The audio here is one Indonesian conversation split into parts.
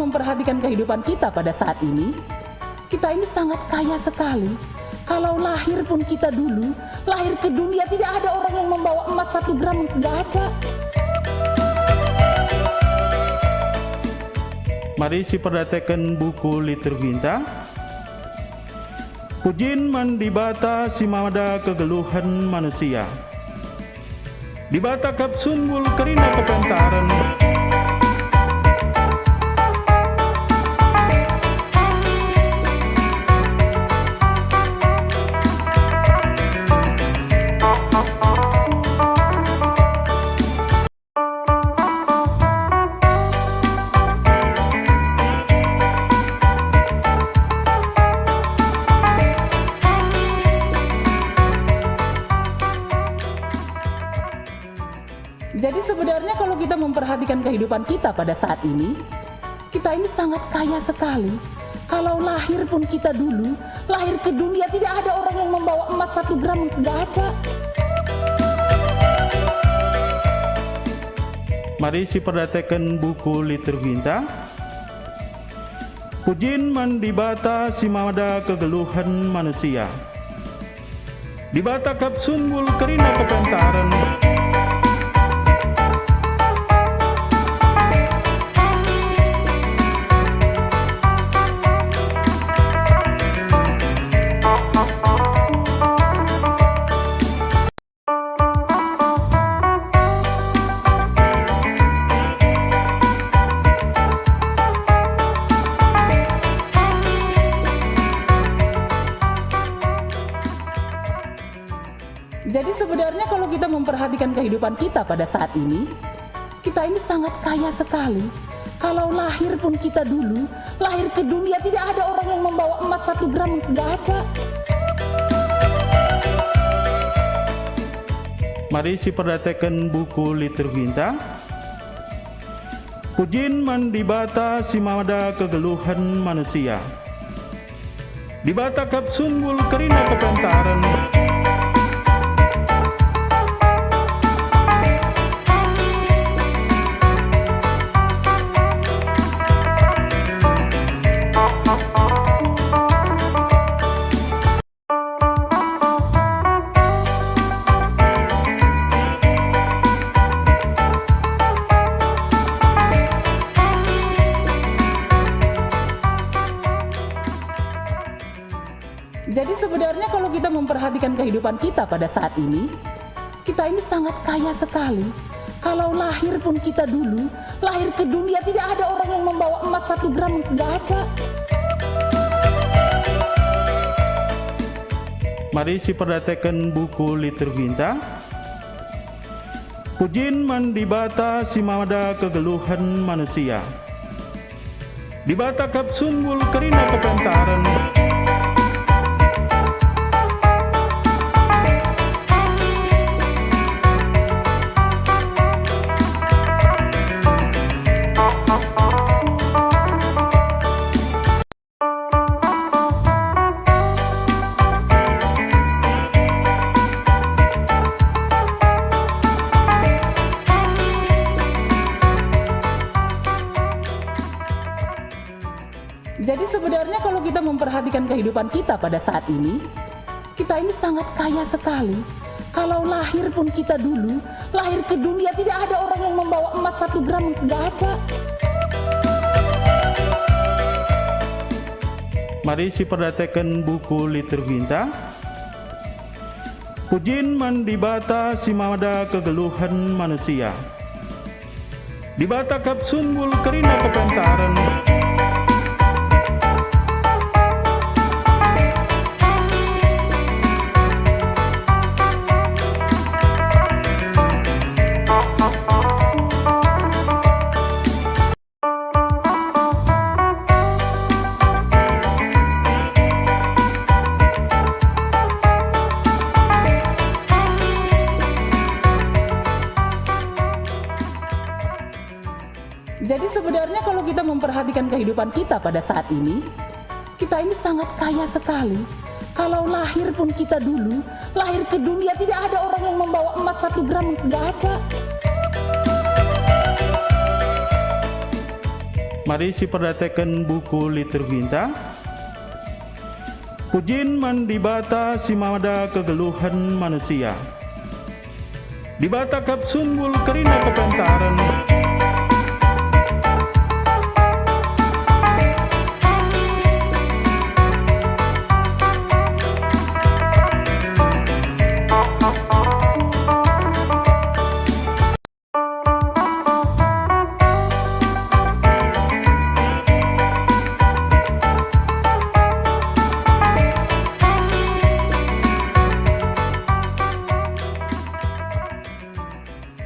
memperhatikan kehidupan kita pada saat ini, kita ini sangat kaya sekali. Kalau lahir pun kita dulu, lahir ke dunia tidak ada orang yang membawa emas 1 gram, tidak ada. Mari si perhatikan buku liturginta. Pujin mendibata si mada kegeluhan manusia. Dibata kap sumbul kerina kepentaran. Jadi sebenarnya kalau kita memperhatikan kehidupan kita pada saat ini, kita ini sangat kaya sekali. Kalau lahir pun kita dulu, lahir ke dunia tidak ada orang yang membawa emas 1 gram, tidak ada. Mari si perhatikan buku liturginta. Pujin mendibata si mada kegeluhan manusia. Dibata kap sumbul kerina kepentaran. Jadi sebenarnya kalau kita memperhatikan kehidupan kita pada saat ini, kita ini sangat kaya sekali. Kalau lahir pun kita dulu, lahir ke dunia tidak ada orang yang membawa emas 1 gram, tidak ada. Mari si perhatikan buku liturginta. Pujin mendibata si mada kegeluhan manusia. Dibata kap sumbul kerina kepentaran. Jadi sebenarnya kalau kita memperhatikan kehidupan kita pada saat ini, kita ini sangat kaya sekali. Kalau lahir pun kita dulu, lahir ke dunia tidak ada orang yang membawa emas 1 gram, tidak ada. Mari si perhatikan buku liturginta. Pujin mendibata si mada kegeluhan manusia. Dibata kap sumbul kerina kepentaran. Jadi sebenarnya kalau kita memperhatikan kehidupan kita pada saat ini, kita ini sangat kaya sekali. Kalau lahir pun kita dulu, lahir ke dunia tidak ada orang yang membawa emas 1 gram, tidak ada. Mari si perhatikan buku liturginta. Pujin mendibata si mada kegeluhan manusia. Dibata kap sumbul kerina kepentaran. Jadi sebenarnya kalau kita memperhatikan kehidupan kita pada saat ini, kita ini sangat kaya sekali. Kalau lahir pun kita dulu, lahir ke dunia tidak ada orang yang membawa emas 1 gram, tidak ada. Mari si perhatikan buku liturginta. Pujian mendibata si mada kegeluhan manusia. Dibata kap sumbul kerina kepantaran.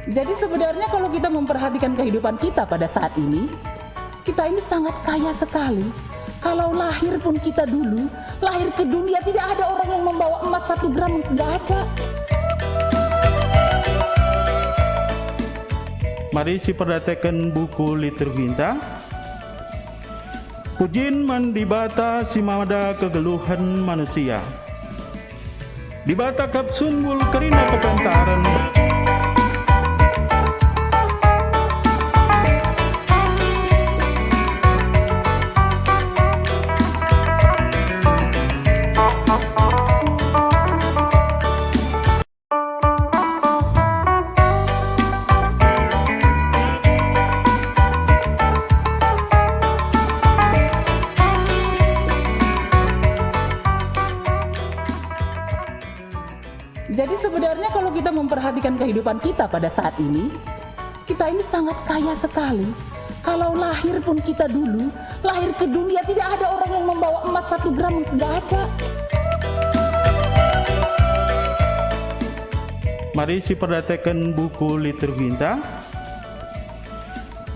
Jadi sebenarnya kalau kita memperhatikan kehidupan kita pada saat ini, kita ini sangat kaya sekali. Kalau lahir pun kita dulu, lahir ke dunia tidak ada orang yang membawa emas 1 gram, tidak ada. Mari si perhatikan buku liturginta. Pujian mendibata si mada kegeluhan manusia. Dibata kap sumbul kerina kepantaran. Jadi sebenarnya kalau kita memperhatikan kehidupan kita pada saat ini, kita ini sangat kaya sekali. Kalau lahir pun kita dulu, lahir ke dunia tidak ada orang yang membawa emas 1 gram, tidak ada. Mari si perhatikan buku liturginta.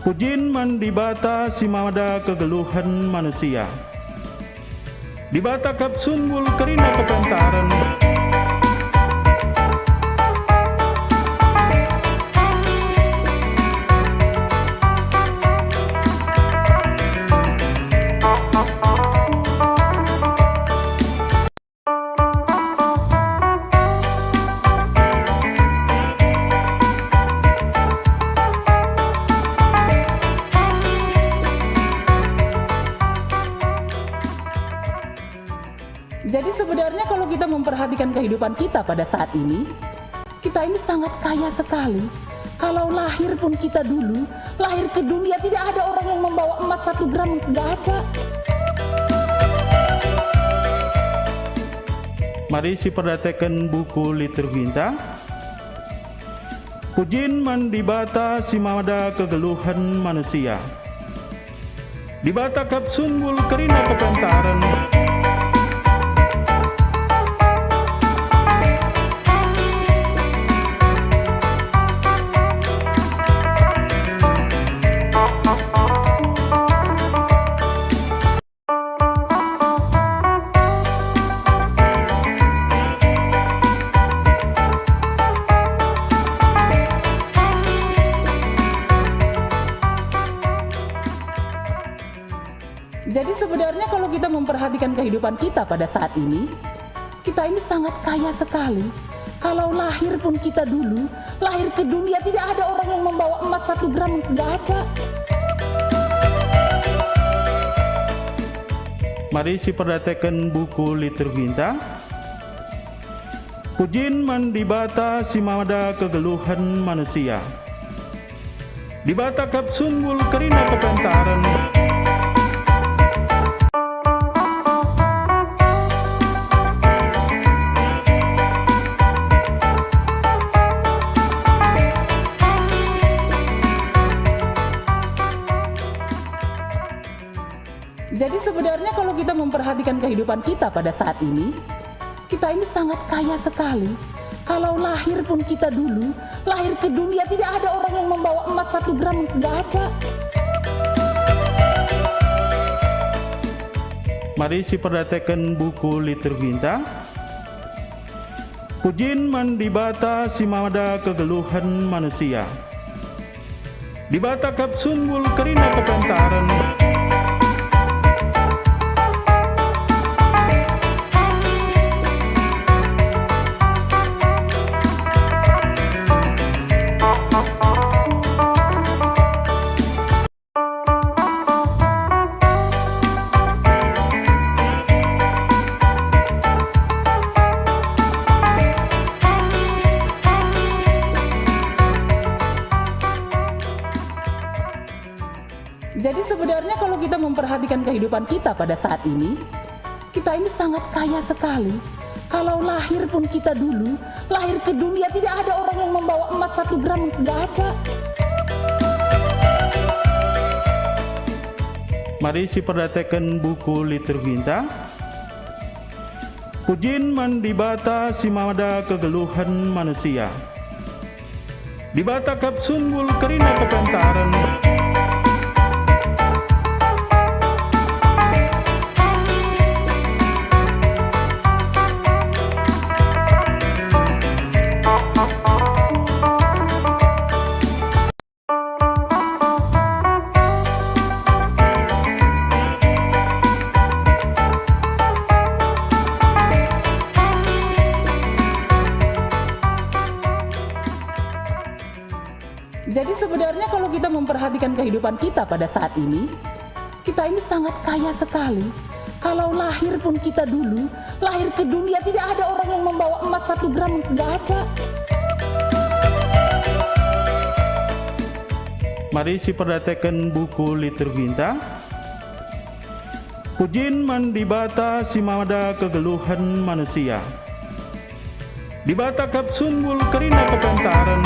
Pujian mendibata si mada kegeluhan manusia. Dibata kap sumbul kerina kepantaran. Jadi sebenarnya kalau kita memperhatikan kehidupan kita pada saat ini, kita ini sangat kaya sekali. Kalau lahir pun kita dulu, lahir ke dunia tidak ada orang yang membawa emas 1 gram, tidak ada. Mari si perhatikan buku liturginta. Pujian mendibata si mada kegeluhan manusia. Dibata kap sumbul kerina kepantaran. Jadi sebenarnya kalau kita memperhatikan kehidupan kita pada saat ini, kita ini sangat kaya sekali. Kalau lahir pun kita dulu, lahir ke dunia tidak ada orang yang membawa emas 1 gram, tidak ada. Mari si perhatikan buku liturginta. Pujian mendibata si mada kegeluhan manusia. Dibata kap sumbul kerina kepantaran. Jadi sebenarnya kalau kita memperhatikan kehidupan kita pada saat ini, kita ini sangat kaya sekali. Kalau lahir pun kita dulu, lahir ke dunia tidak ada orang yang membawa emas 1 gram, tidak ada. Mari si perhatikan buku liturginta. Pujian mendibata si mada kegeluhan manusia. Dibata kap sumbul kerina kepantaran. memperhatikan kehidupan kita pada saat ini, kita ini sangat kaya sekali. Kalau lahir pun kita dulu, lahir ke dunia tidak ada orang yang membawa emas 1 gram, tidak ada. Mari si perhatikan buku liturginta. Pujin mandibata simada kegeluhan manusia. Dibata kapsumbul kerina kepantaran. Jadi sebenarnya kalau kita memperhatikan kehidupan kita pada saat ini, kita ini sangat kaya sekali. Kalau lahir pun kita dulu, lahir ke dunia tidak ada orang yang membawa emas 1 gram, tidak ada. Mari si perhatikan buku liturginta. Pujin mandibata simada kegeluhan manusia. Dibata kapsumbul kerina kepantaran.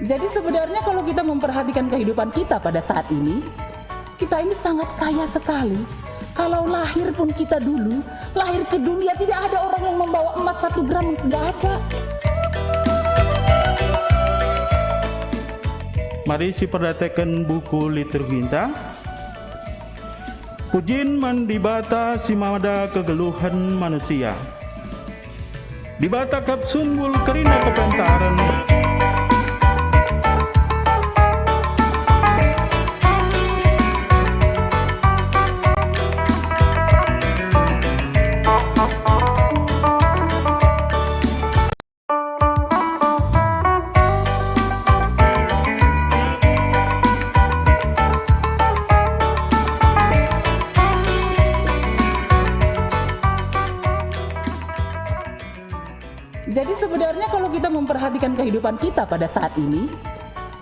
Jadi sebenarnya kalau kita memperhatikan kehidupan kita pada saat ini, kita ini sangat kaya sekali. Kalau lahir pun kita dulu, lahir ke dunia tidak ada orang yang membawa emas 1 gram, tidak ada. Mari si perhatikan buku liturginta. Pujin mandibata simada kegeluhan manusia. Dibata kapsumbul kerina kepantaran. Jadi sebenarnya kalau kita memperhatikan kehidupan kita pada saat ini,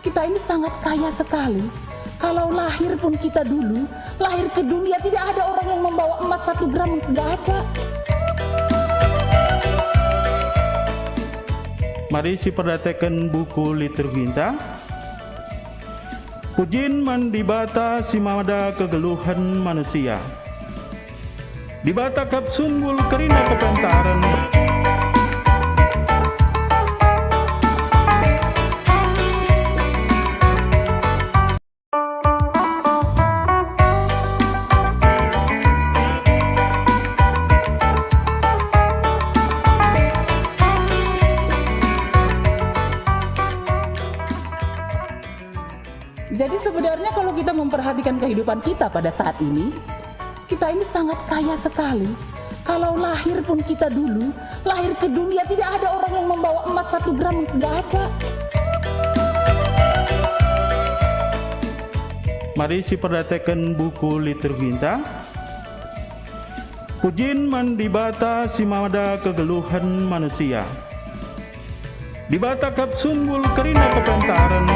kita ini sangat kaya sekali. Kalau lahir pun kita dulu, lahir ke dunia tidak ada orang yang membawa emas 1 gram, tidak ada. Mari si perhatikan buku liturginta. Pujin mandibata simada kegeluhan manusia. Dibata kapsumbul kerina kepantaran. Jadi sebenarnya kalau kita memperhatikan kehidupan kita pada saat ini, kita ini sangat kaya sekali. Kalau lahir pun kita dulu, lahir ke dunia tidak ada orang yang membawa emas 1 gram, tidak ada. Mari si perhatikan buku liturginta. Pujin mandibata simada kegeluhan manusia. Dibata kapsumbul kerina kepantaran.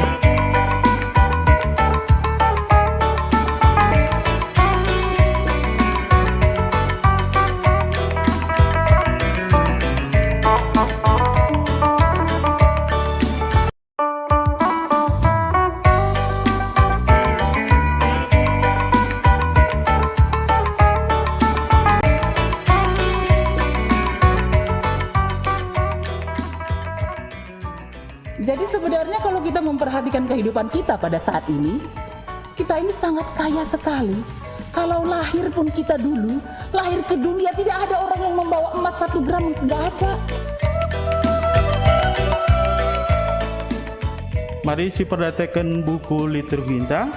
Jadi sebenarnya kalau kita memperhatikan kehidupan kita pada saat ini, kita ini sangat kaya sekali. Kalau lahir pun kita dulu, lahir ke dunia tidak ada orang yang membawa emas 1 gram, tidak ada. Mari si perhatikan buku liturginta.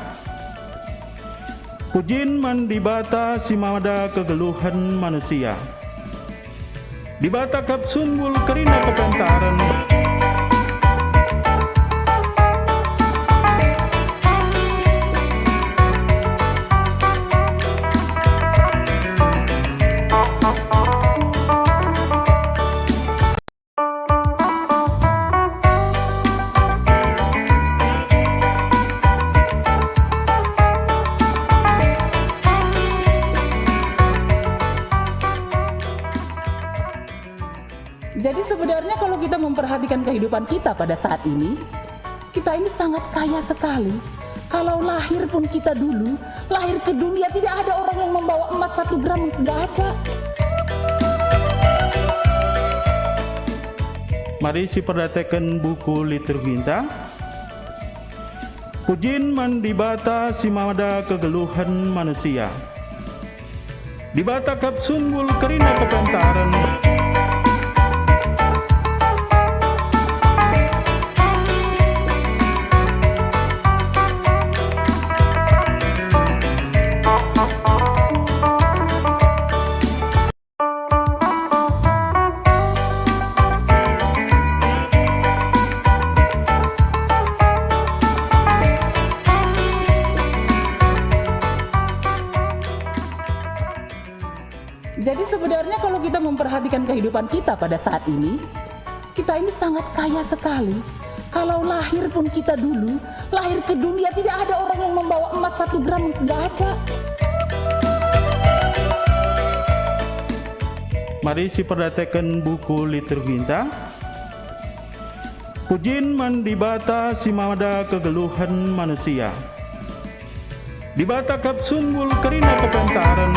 Pujin mandibata simada kegeluhan manusia. Dibata kap sumbul kerina kepantaran. Jadi sebenarnya kalau kita memperhatikan kehidupan kita pada saat ini, kita ini sangat kaya sekali. Kalau lahir pun kita dulu, lahir ke dunia tidak ada orang yang membawa emas 1 gram, tidak ada. Mari si perhatikan buku liturginta. Pujin mandibata simada kegeluhan manusia. Dibata kap sumbul kerina kepantaran. Jadi sebenarnya kalau kita memperhatikan kehidupan kita pada saat ini, kita ini sangat kaya sekali. Kalau lahir pun kita dulu, lahir ke dunia tidak ada orang yang membawa emas 1 gram, tidak ada. Mari si perhatikan buku liturginta. Pujin mandibata simada kegeluhan manusia. Dibata kap sumbul kerina kepantaran.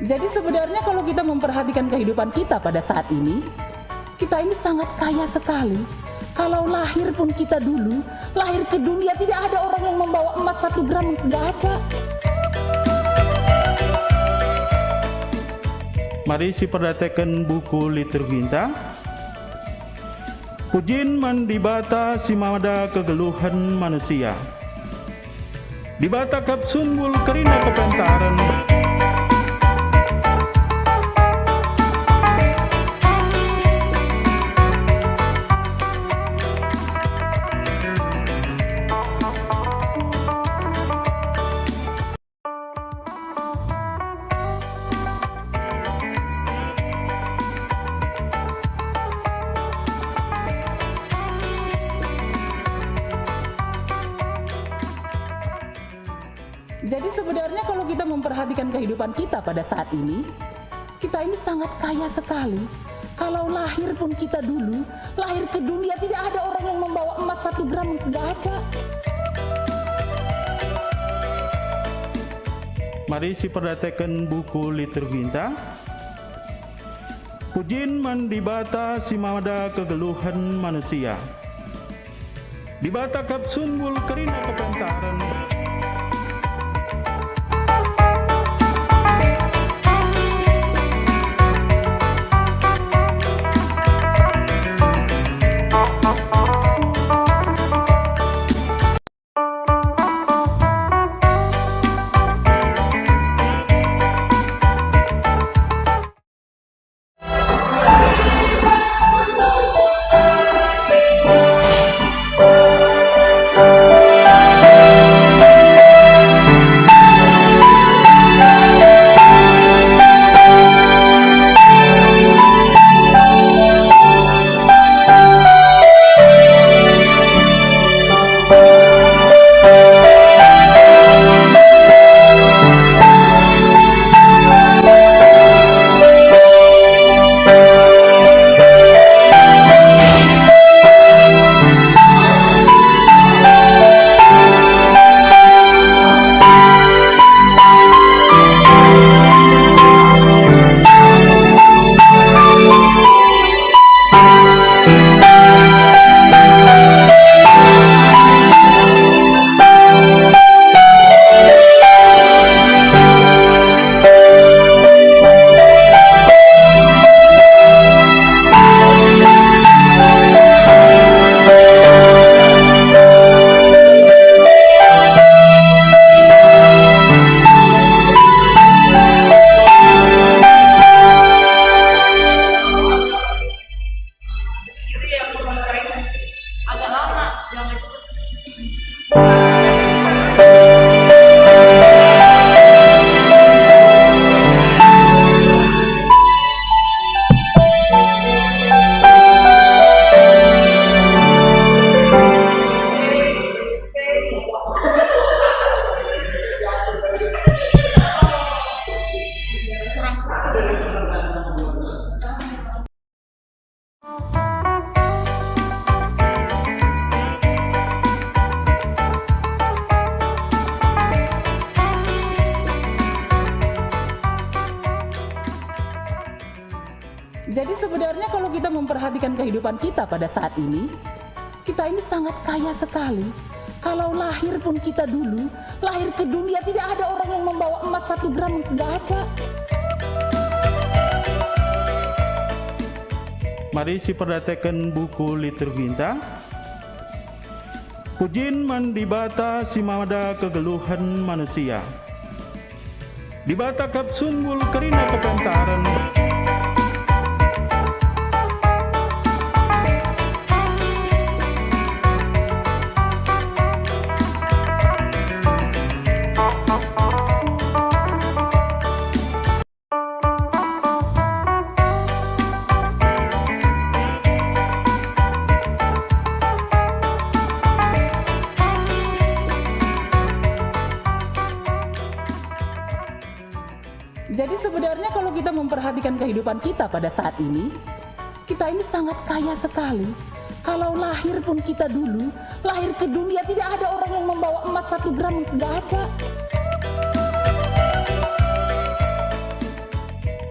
Jadi sebenarnya kalau kita memperhatikan kehidupan kita pada saat ini, kita ini sangat kaya sekali. Kalau lahir pun kita dulu, lahir ke dunia tidak ada orang yang membawa emas 1 gram, tidak ada. Mari si perhatikan buku liturginta. Pujin mandibata simada kegeluhan manusia. Dibata kap sumbul kerina kepantaran. Jadi sebenarnya kalau kita memperhatikan kehidupan kita pada saat ini, kita ini sangat kaya sekali. Kalau lahir pun kita dulu, lahir ke dunia tidak ada orang yang membawa emas 1 gram, tidak ada. Mari si perhatikan buku liturginta. Pujin mandibata simada kegeluhan manusia. Dibata kap sumbul kerina kepantaran. Jadi sebenarnya kalau kita memperhatikan kehidupan kita pada saat ini, kita ini sangat kaya sekali. Kalau lahir pun kita dulu, lahir ke dunia tidak ada orang yang membawa emas 1 gram, tidak ada. Mari si perhatikan buku liturginta. Pujian mandibata si mada kegeluhan manusia. Dibata kap sunggul kerina kepantaran. Jadi sebenarnya kalau kita memperhatikan kehidupan kita pada saat ini, kita ini sangat kaya sekali. Kalau lahir pun kita dulu, lahir ke dunia tidak ada orang yang membawa emas 1 gram, tidak ada.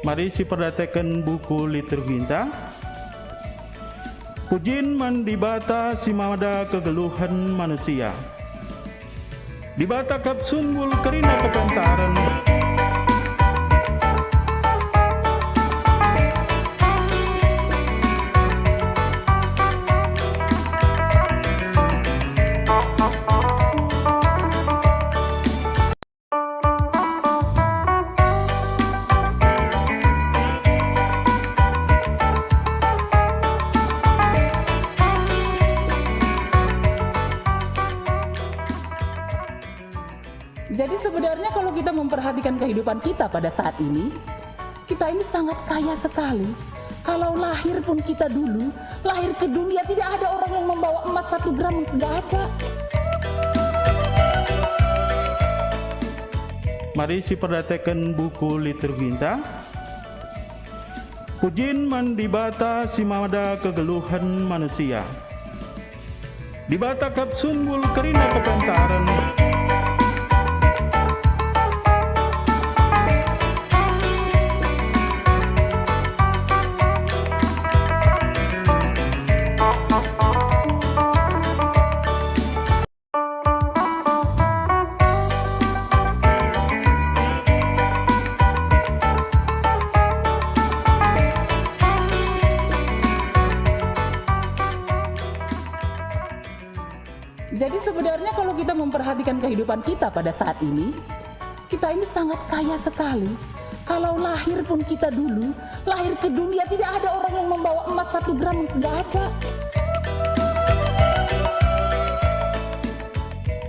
Mari si perhatikan buku liturginta. Pujian mandibata si mada kegeluhan manusia. Dibata kap sunggul kerina kepantaran. Jadi sebenarnya kalau kita memperhatikan kehidupan kita pada saat ini, kita ini sangat kaya sekali. Kalau lahir pun kita dulu, lahir ke dunia tidak ada orang yang membawa emas 1 gram, tidak ada. Mari si perhatikan buku liturginta. Pujian mandibata si mada kegeluhan manusia. Dibata kap sunggul kerina kepantaran. Jadi sebenarnya kalau kita memperhatikan kehidupan kita pada saat ini, kita ini sangat kaya sekali. Kalau lahir pun kita dulu, lahir ke dunia tidak ada orang yang membawa emas 1 gram, tidak ada.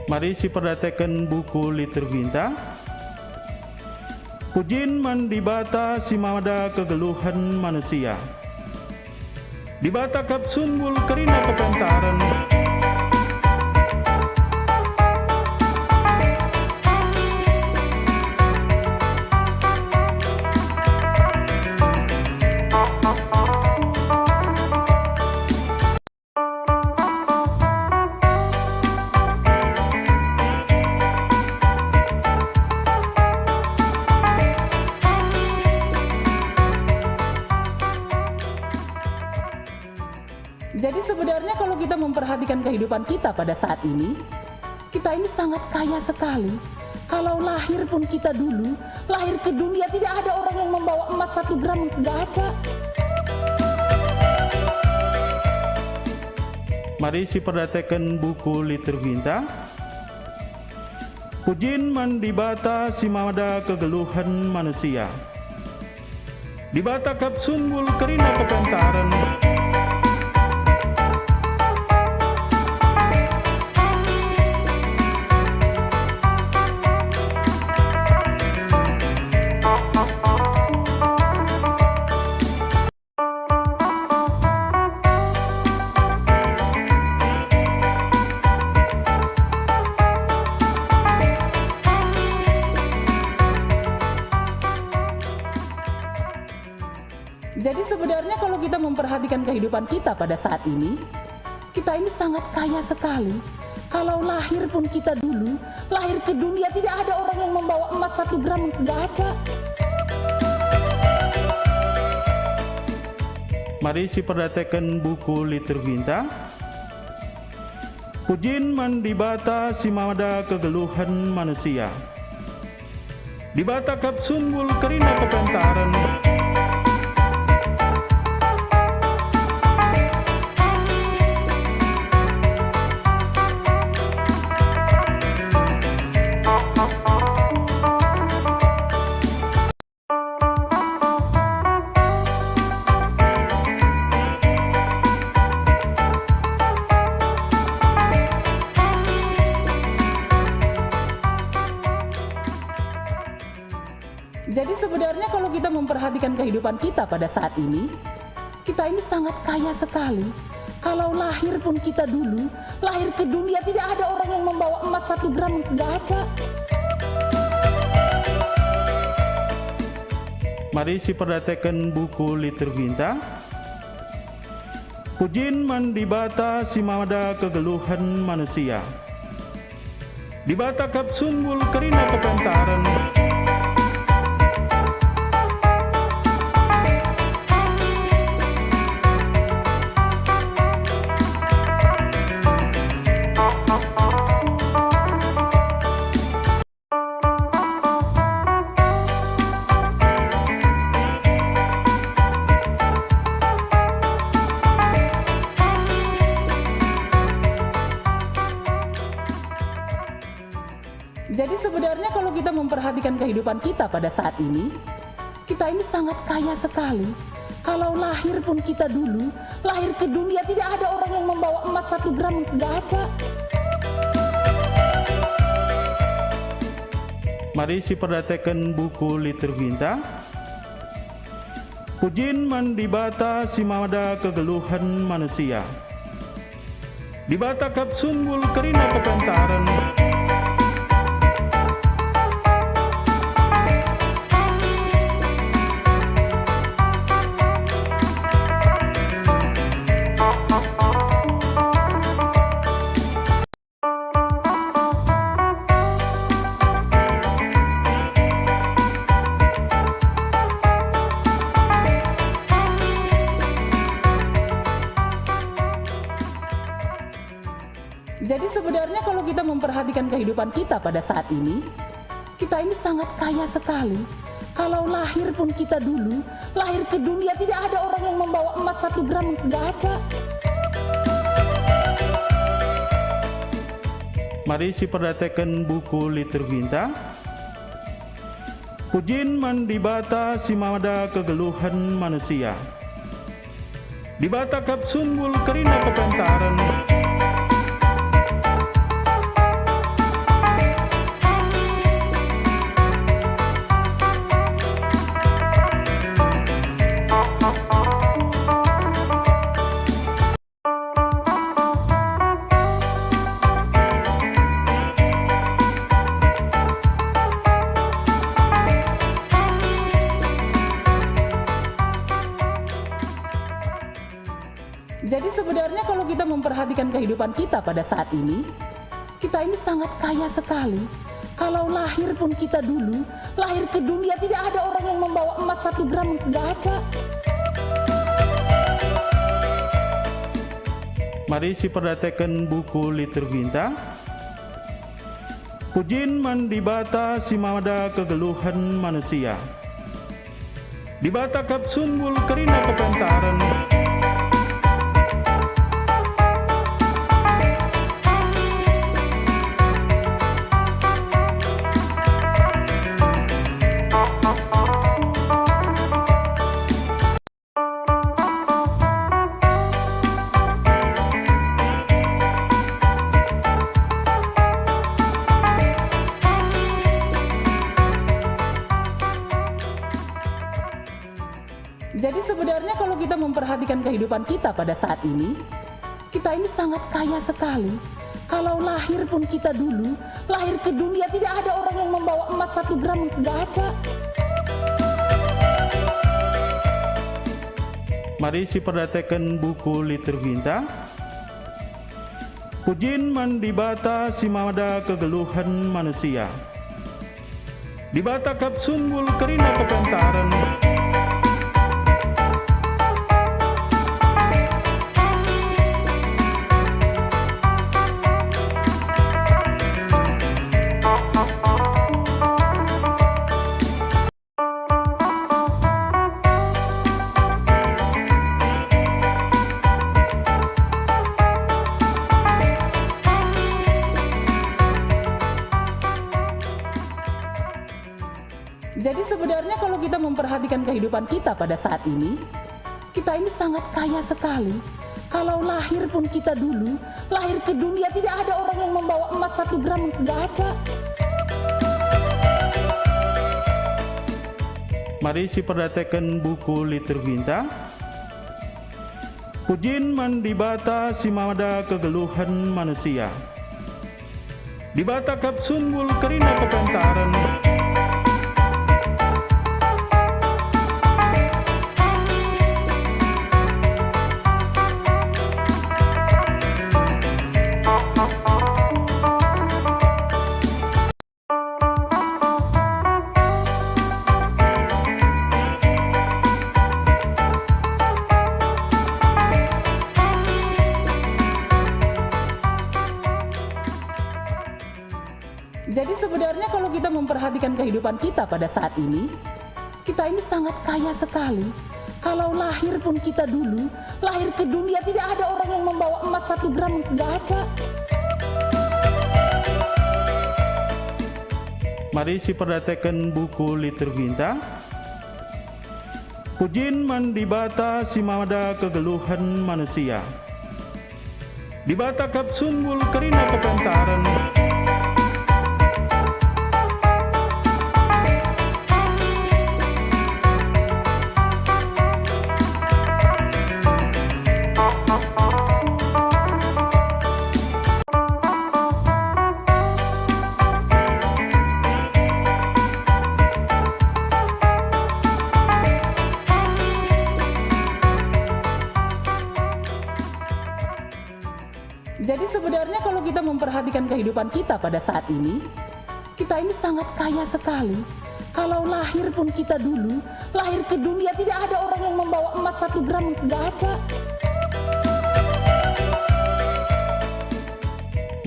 Mari si perhatikan buku liturginta. Pujian mandibata si mada kegeluhan manusia. Dibata kap sunggul kerina kepantaran. Jadi sebenarnya kalau kita memperhatikan kehidupan kita pada saat ini, kita ini sangat kaya sekali. Kalau lahir pun kita dulu, lahir ke dunia tidak ada orang yang membawa emas 1 gram, tidak ada. Mari si perhatikan buku liturginta. Pujian mandibata si mada kegeluhan manusia. Dibata kap sunggul kerina kepantaran. memperhatikan kehidupan kita pada saat ini sangat kaya sekali. Kalau lahir pun kita dulu, lahir ke dunia tidak ada orang yang membawa emas 1 gram, tidak ada. Mari si perhatikan buku liturginta. Pujin mandibata si mada kegeluhan manusia. Dibata kap sumbul kerina kepantaran. Jadi sebenarnya kalau kita memperhatikan kehidupan kita pada saat ini sangat kaya sekali. Kalau lahir pun kita dulu, lahir ke dunia tidak ada orang yang membawa emas 1 gram, tidak ada. Mari si perhatikan buku liturginta. Pujin mandibata si mada kegeluhan manusia. Dibata kap sumbul kerina kepantaran. Jadi sebenarnya kalau kita memperhatikan kehidupan kita pada saat ini sangat kaya sekali. Kalau lahir pun kita dulu, lahir ke dunia tidak ada orang yang membawa emas 1 gram, tidak ada. Mari si perhatikan buku liturginta. Pujin mandibata si mada kegeluhan manusia. Dibata kap sumbul kerina kepantaran. Jadi sebenarnya kalau kita memperhatikan kehidupan kita pada saat ini sangat kaya sekali. Kalau lahir pun kita dulu, lahir ke dunia tidak ada orang yang membawa emas 1 gram, tidak ada. Mari si perhatikan buku liturginta. Pujin mandibata si mada kegeluhan manusia. Dibata kap sumbul kerina kepantaran. Jadi sebenarnya kalau kita memperhatikan kehidupan kita pada saat ini sangat kaya sekali. Kalau lahir pun kita dulu, lahir ke dunia tidak ada orang yang membawa emas 1 gram, tidak ada. Mari si perhatikan buku liturginta. Pujin mandibata si mada kegeluhan manusia. Dibata kap sumbul kerina kepantaran. Jadi sebenarnya kalau kita memperhatikan kehidupan kita pada saat ini sangat kaya sekali. Kalau lahir pun kita dulu, lahir ke dunia tidak ada orang yang membawa emas 1 gram, tidak ada. Mari si perhatikan buku liturginta. Pujin mandibata si mada kegeluhan manusia. Dibata kap sumbul kerina kepantaran. Jadi sebenarnya kalau kita memperhatikan kehidupan kita pada saat ini, kita ini sangat kaya sekali. Kalau lahir pun kita dulu, lahir ke dunia tidak ada orang yang membawa emas 1 gram, tidak ada. Mari si perhatikan buku liturginta. Pujin mandibata si mada kegeluhan manusia. Dibata kap sumbul kerina kepantaran. Jadi sebenarnya kalau kita memperhatikan kehidupan kita pada saat ini, kita ini sangat kaya sekali. Kalau lahir pun kita dulu, lahir ke dunia tidak ada orang yang membawa emas 1 gram, tidak ada. Mari si perhatikan buku liturginta. Pujin mandibata si mada kegeluhan manusia. Dibata kap sumbul kerina kepantaran. Jadi sebenarnya kalau kita memperhatikan kehidupan kita pada saat ini, kita ini sangat kaya sekali. Kalau lahir pun kita dulu, lahir ke dunia tidak ada orang yang membawa emas 1 gram, tidak ada.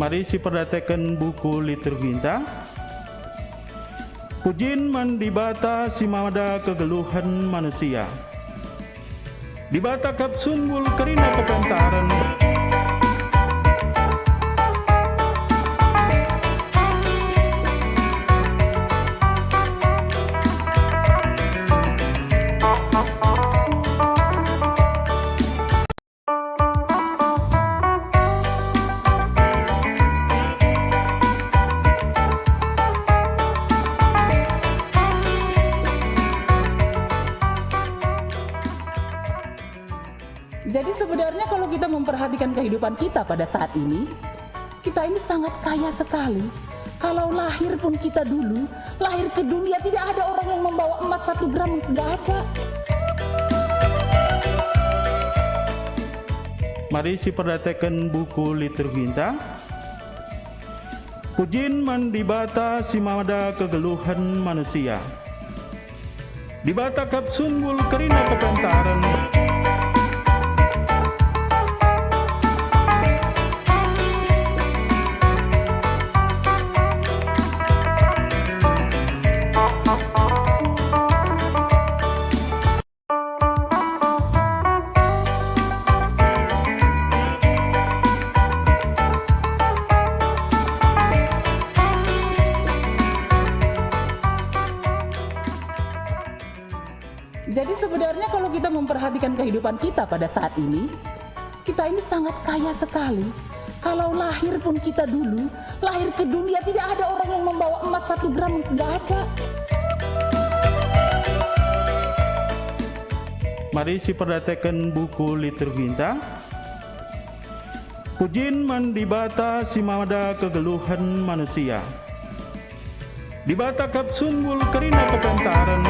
Mari si perhatikan buku liturginta. Pujin mandibata si mada kegeluhan manusia. Dibata kap sumbul kerina kepantaran. Jadi sebenarnya kalau kita memperhatikan kehidupan kita pada saat ini, kita ini sangat kaya sekali. Kalau lahir pun kita dulu, lahir ke dunia tidak ada orang yang membawa emas 1 gram, tidak ada. Mari si perhatikan buku liturginta. Pujin mandibata si mada kegeluhan manusia. Dibata kap sumbul kerina kepantaran. Jadi sebenarnya kalau kita memperhatikan kehidupan kita pada saat ini, kita ini sangat kaya sekali. Kalau lahir pun kita dulu, lahir ke dunia tidak ada orang yang membawa emas 1 gram, tidak ada. Mari si perhatikan buku liturginta. Pujin mandibata si mada kegeluhan manusia. Dibata kap sumbul kerina kepantaran.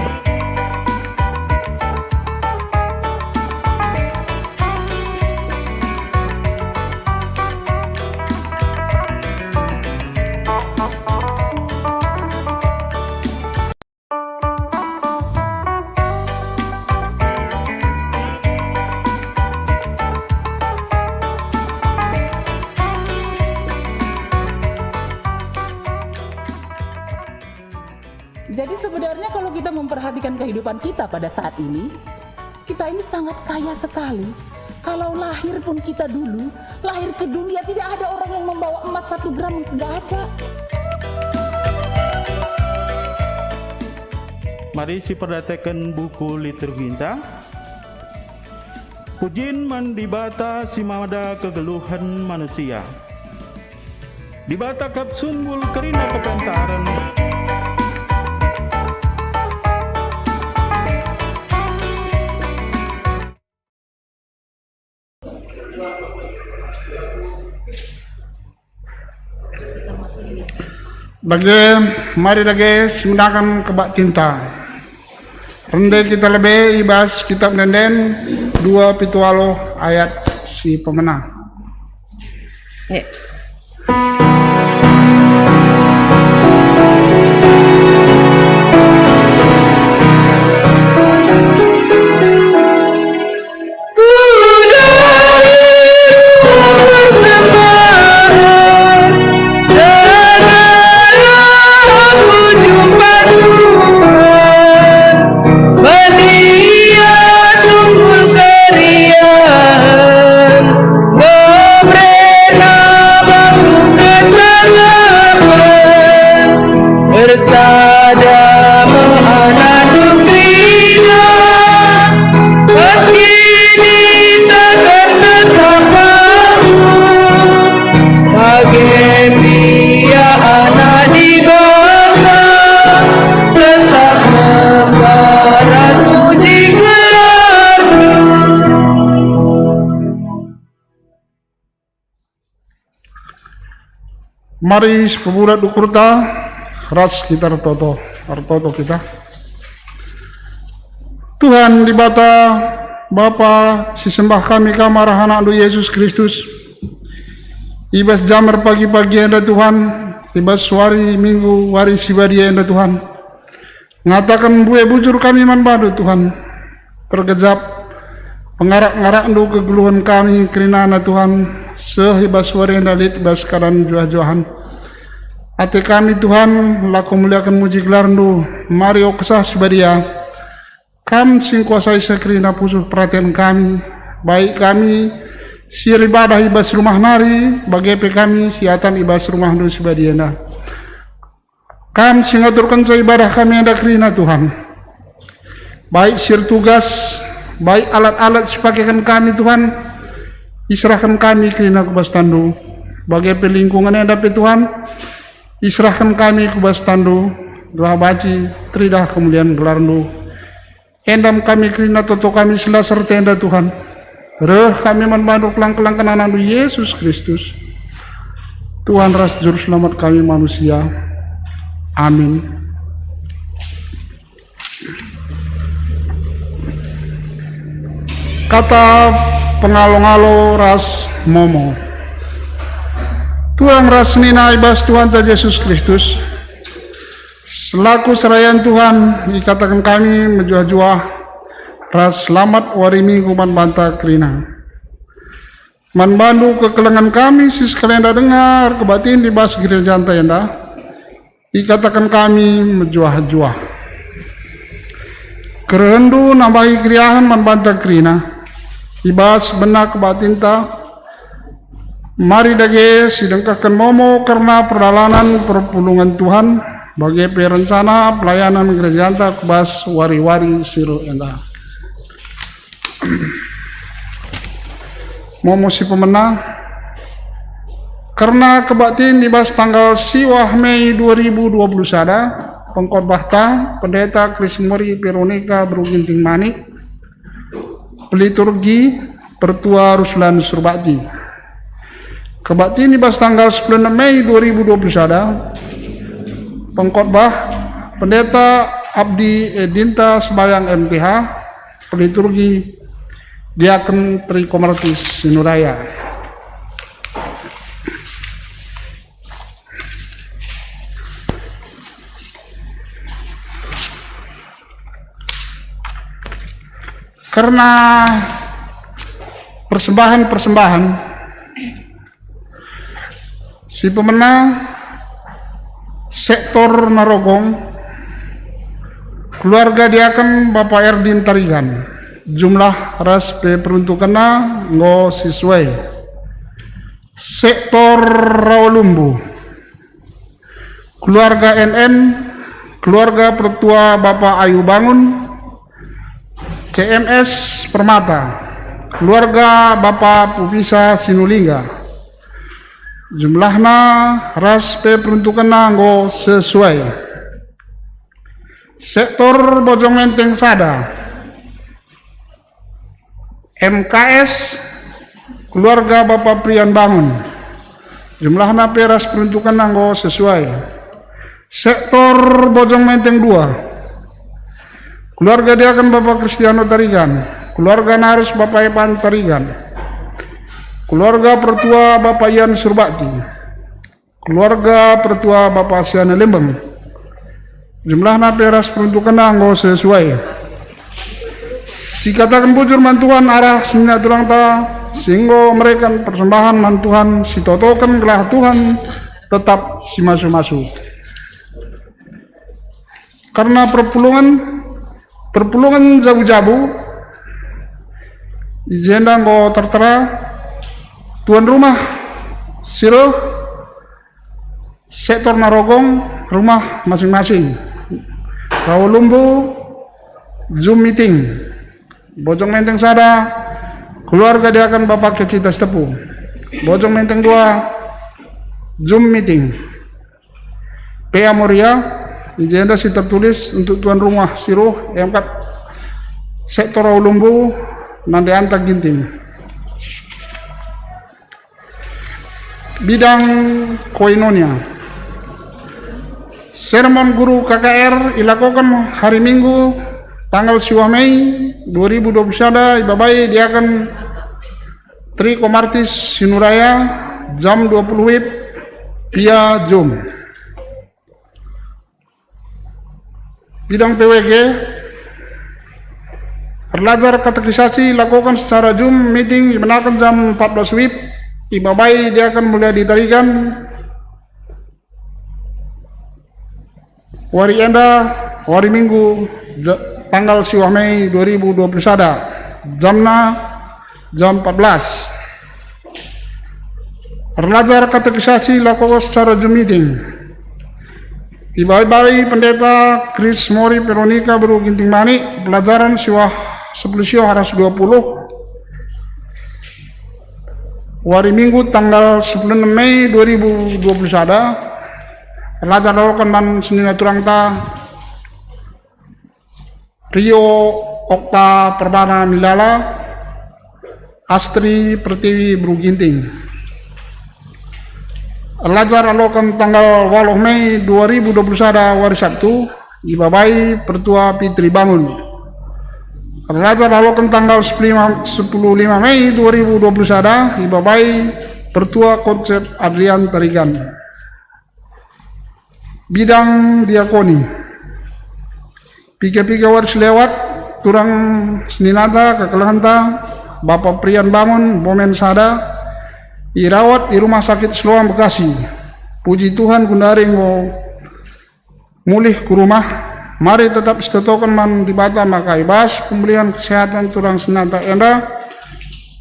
Jadi sebenarnya kalau kita memperhatikan kehidupan kita pada saat ini, kita ini sangat kaya sekali. Kalau lahir pun kita dulu, lahir ke dunia tidak ada orang yang membawa emas 1 gram, tidak ada. Mari si perhatikan buku liturginta. Pujin mandibata simada kegeluhan manusia. Dibata kapsumbul kerina kepantaran. Mari lagi semendakan kebak tinta. Rendah kita lebih ibas kitab Denden 2 Pitualo ayat si pemenang. Mari sepebulat ukurta ras kita artoto kita. Tuhan dibata Bapa sisembah kami kamar anak Yesus Kristus. Ibas jamar pagi-pagi anda Tuhan, ibas wari minggu wari sibadi anda Tuhan. Ngatakan buaya bujur kami manbadu Tuhan. Tergejap pengarak-ngarak ndu kegeluhan kami kerina anda Tuhan. Sehibas wari anda lit ibas kadan juah-juahan. Ate kami Tuhan laku muliakan muji gelar ndu. Mari o kesah sibadia. Kam sing kuasai sekerina pusuh perhatian kami. Baik kami si ibadah ibas rumah nari. Bagepe kami siatan ibas rumah ndu sibadiana. Kam sing aturkan ibadah kami ada kerina Tuhan. Baik sir tugas. Baik alat-alat sepakaikan kami Tuhan. Israhkan kami kerina kubas tandu. Bagepe lingkungan yang dapat Tuhan. Israhkan kami kubas tandu, doa baci, tridah kemuliaan gelarnu. Endam kami kerina toto kami sela serta enda Tuhan. Reh kami membantu kelang-kelang kenanan Yesus Kristus. Tuhan ras juru selamat kami manusia. Amin. Kata pengalo-ngalo ras momo. Tuhan rasnina ibas Tuhan ta Yesus Kristus. Selaku serayan Tuhan dikatakan kami menjuah-juah ras selamat wari minggu man banta kerina. Man bandu kekelengan kami sis kalian dengar kebatin di bas gereja anda. Dikatakan kami menjuah-juah. Kerendu nambahi kriahan man banta kerina. Ibas benak kebatinta. Mari dage sidengkahkan momo karena perjalanan perpulungan Tuhan bagi perencana pelayanan gereja anta kubas wari-wari siru enda. Momo si pemenang karena kebatin dibahas tanggal siwah Mei 2020 sada pengkhotbah pendeta Krismori Veronica Beruginting Manik peliturgi Pertua Ruslan Surbati. Kebakti ini pas tanggal 9 Mei 2020 ada pengkhotbah pendeta Abdi Edinta Sembayang MTH peliturgi Diaken Trikomertis Sinuraya. Karena persembahan si pemenang sektor Narogong keluarga diaken Bapak Erdin Tarigan. Jumlah ras peruntukannya ngo sesuai. Sektor Rawalumbu, keluarga NN, keluarga Pertua Bapak Ayu Bangun, CMS Permata, keluarga Bapak Pupisa Sinulingga. Jumlahnya ras peruntukannya ngo sesuai. Sektor Bojong Menteng Sada, MKS, keluarga Bapak Prian Bangun. Jumlahnya peras peruntukan nanggo sesuai. Sektor Bojong Menteng 2, keluarga diaken Bapak Kristiano Tarigan, keluarga Naris Bapak Epan Tarigan, keluarga Pertua Bapak Ian Surbakti, keluarga Pertua Bapak Asiana Lembeng. Jumlahnya peras peruntukan nanggo sesuai. Sikatakan bujur mantuan arah semina turang ta sehingga mereka persembahan mantuhan si totokan gelah Tuhan tetap si masu-masu. Karena perpulungan jabu-jabu ijenda ngo tertera tuan rumah siro sektor Narogong rumah masing-masing. Rawalumbu Zoom meeting, Bojong Menteng Sada, keluarga dia akan Bapak Kecita Tepu. Bojong Menteng 2, Zoom meeting. PA Moria, agenda si tertulis untuk tuan rumah Siruh, yang 4 sektor Rawalumbu, Nande Antak Ginting. Bidang koinonia. Sermon guru KKR dilakukan hari Minggu tanggal 10 Mei 2021 ibabai dia akan Tri Komartis Sinuraya jam 20 WIB via Zoom. Bidang PWG belajar katekisasi dilakukan secara Zoom meeting dibenarkan jam 14 WIB ibabai dia akan mulai ditarikan hari enda hari Minggu tanggal 10 Mei 2021 jamna jam 14. Belajar katekisasi lakukan secara Zoom meeting. Ibai pendeta Chris Mori Veronica Beru Ginting Mani pelajaran siwah 10 siwah haras 20 hari Minggu tanggal 9 Mei 2021. Belajar lakukan man senina turang ta Rio Okta Perbana Milala Astri Pertiwi Bruginting. Belajar lakukan tanggal 8 Mei 2021 hari Sabtu ibabai Pertua Pitri Bangun. Belajar lakukan tanggal 15 Mei 2021 ibabai Pertua Konsep Adrian Tarigan. Bidang diakoni. Pika-pika waris lewat turang seninata kekelahanta Bapak Prian Bangun Bomen Sada dirawat di Rumah Sakit Sloan Bekasi. Puji Tuhan kundaring mau mulih ke rumah. Mari tetap setotokan man dibata maka ibas pemulihan kesehatan turang senata enda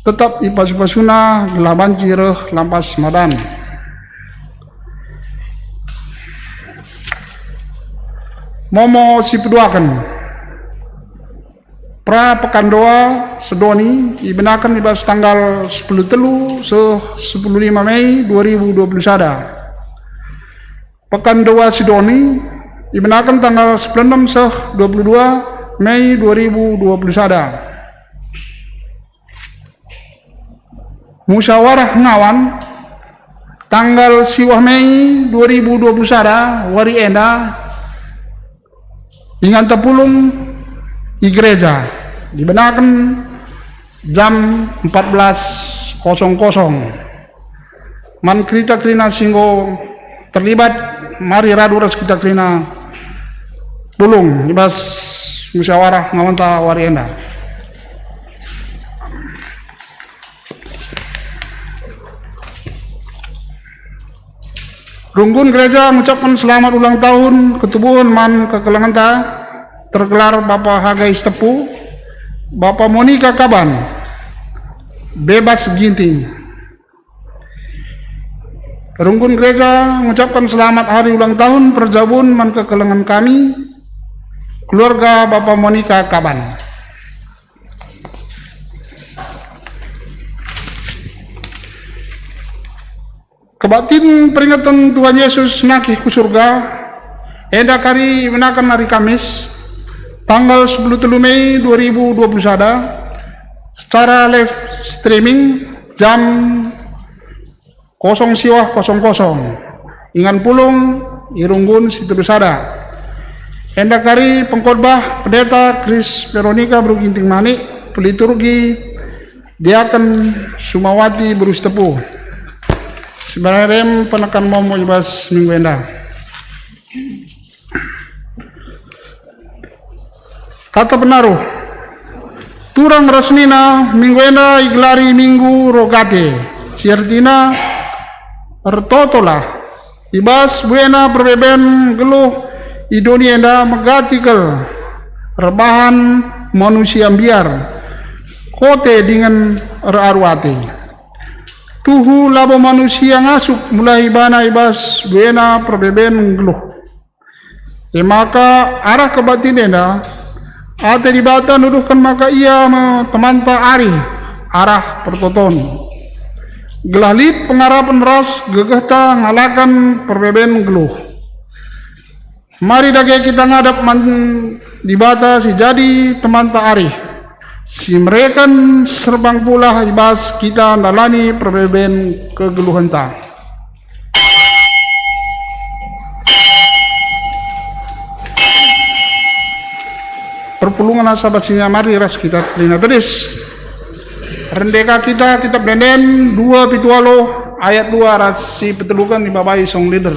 tetap ipas-pasuna gelah banjir lampas madan. Momo si peduakan pra pekandoa sedoni dibenakan ibas tanggal 10 telu 15 Mei 2021. Pekandoa Sidoni dibenakan tanggal 96 22 Mei 2021. Musyawarah ngawan tanggal 10 Mei 2021 wari enda ingat tepulung di gereja dibenarkan jam 14.00. Man kita krina singgo terlibat mari raduras kita krina tulung ibas musyawarah ngawanta warienda. Runggun gereja mengucapkan selamat ulang tahun ketubuhan man kekelangan ta tergelar Bapak Hagai Stepu, Bapak Monika Kaban, Bebas Ginting. Rungkun Gereja mengucapkan selamat hari ulang tahun perjabun man kekelengan kami, keluarga Bapak Monika Kaban. Kebatin peringatan Tuhan Yesus nakih ku surga, hendak hari menakan hari Kamis, tanggal 10 Mei 2021, secara live streaming jam 00.00. Ingan pulung Irunggun Situ Besada. Hendak hari pengkhotbah Pendeta Kris Veronica Bruginting Manik, peliturgi Diaken Sumawati Berus Tepu. Sebenarnya penekan momo ibas minggu enda. Kata penaruh, turang resmina minggu enda iglari minggu rogate, ciartina ertotolah, ibas buena perbeben geluh idoni enda megatikel, rebahan manusia biar, kote dengan arwate. Tuhu labo manusia ngasuk mulai bana ibas buena perbeben geluh. Maka arah kebatinena ate dibata nuduhkan maka ia temanta ari arah pertoton. Gelahlit pengarapan ras gegehta ngalakan perbeben geluh. Mari dage kita ngadap man dibata si jadi temanta ari. Si mereka serbang pula ibas kita nalani perbeben kegeluhan ta. Perpulungan sahabat sinya mari ras kita terina tedis. Rendeka kita kitab Denden 2 Pitualo ayat 2 ras si petelukan dibabai song leader.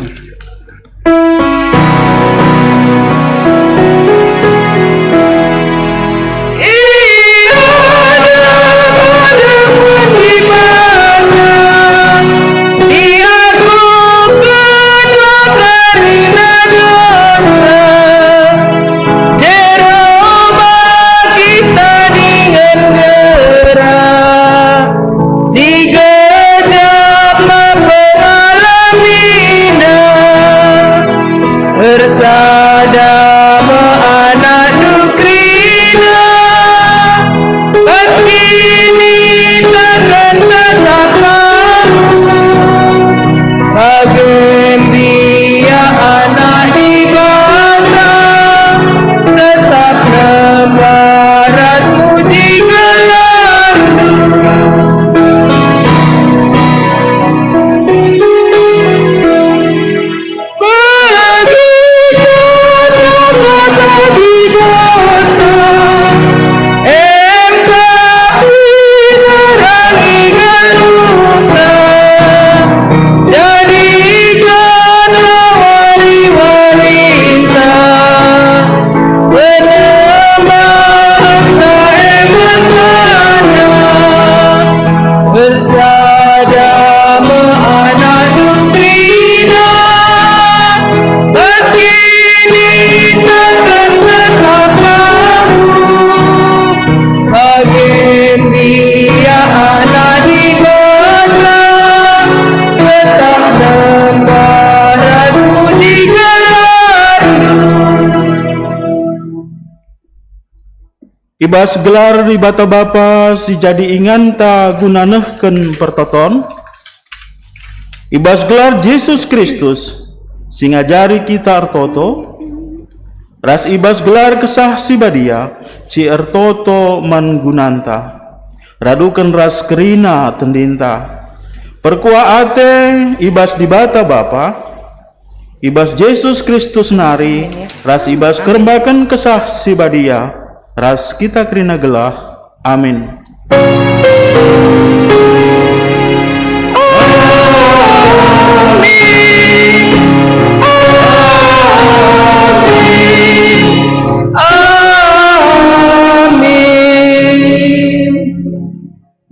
Ibas gelar di bata bapa si jadi ingan ta gunanehken pertoton. Ibas gelar Yesus Kristus si ngajari kita artoto. Ras ibas gelar kesah si badia si artoto man gunanta. Raduken ras kerina tendinta. Perkua ate ibas di bata bapa. Ibas Yesus Kristus nari ras ibas kerembakan kesah si badia. Ras kita kerina gelah. Amin.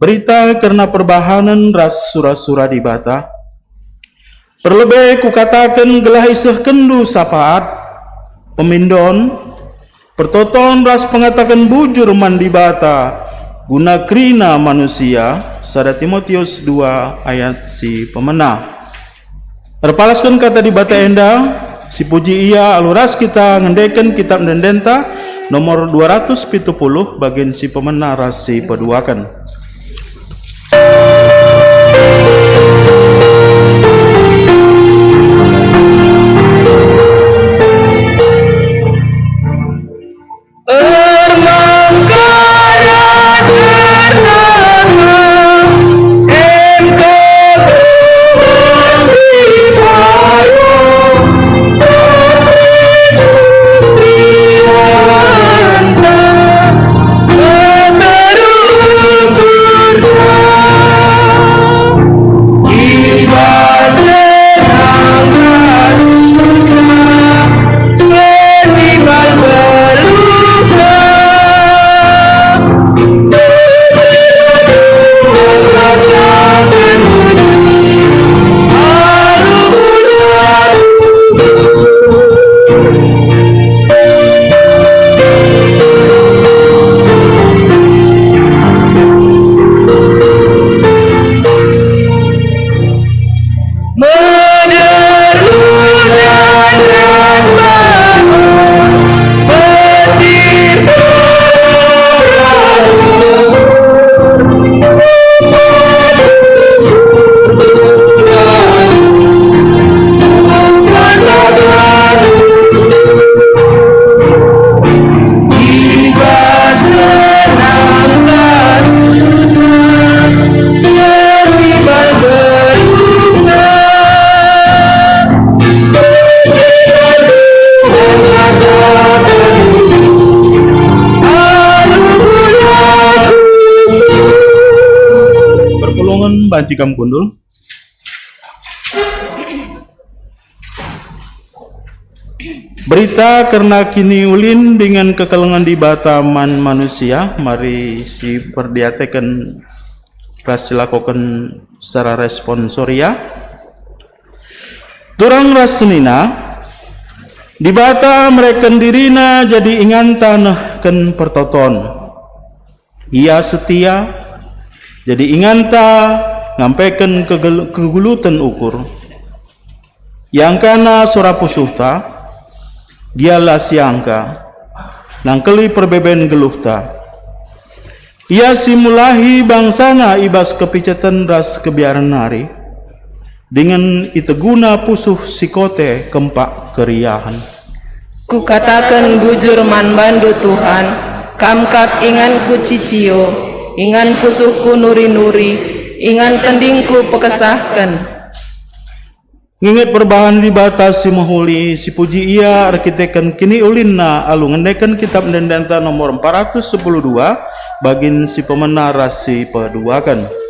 Berita karena perbahanan ras surah-surah di bata. Perlebih kukatakan gelah iseh kendu sapaat pemindon Pertoton ras pengatakan bujur mandi bata guna krina manusia. Sada Timotius 2 ayat si pemena. Terpalaskan kata di bata enda si puji ia aluras kita ngendeken kitab dendenta nomor 270 bagian si pemena ras si peduakan. Bancikam kundul. Berita karena kini ulin dengan kekalengan di bataman manusia, mari si perdiatekan ras silakokan secara responsoria. Turang ras senina di bata mereka dirina jadi ingan tanah ken pertoton. Ia setia jadi ingan ta ngampaikan kegulutan ukur yang kana sora pusuhta dialah siangka nangkeli perbeben geluhta ia simulahi bangsana ibas kepicatan ras kebiaran nari dengan iteguna pusuh sikote kempak keriahan. Ku katakan bujur man bandu Tuhan kamkap ingan ku cicio ingan pusuhku nuri-nuri ingan kendingku pekesahkan. Nginget perbahan di batas si mahuli si puji ia arkitekan kini ulinna alu ngendekan kitab dendanta nomor 412 bagin si pemenara si peduakan.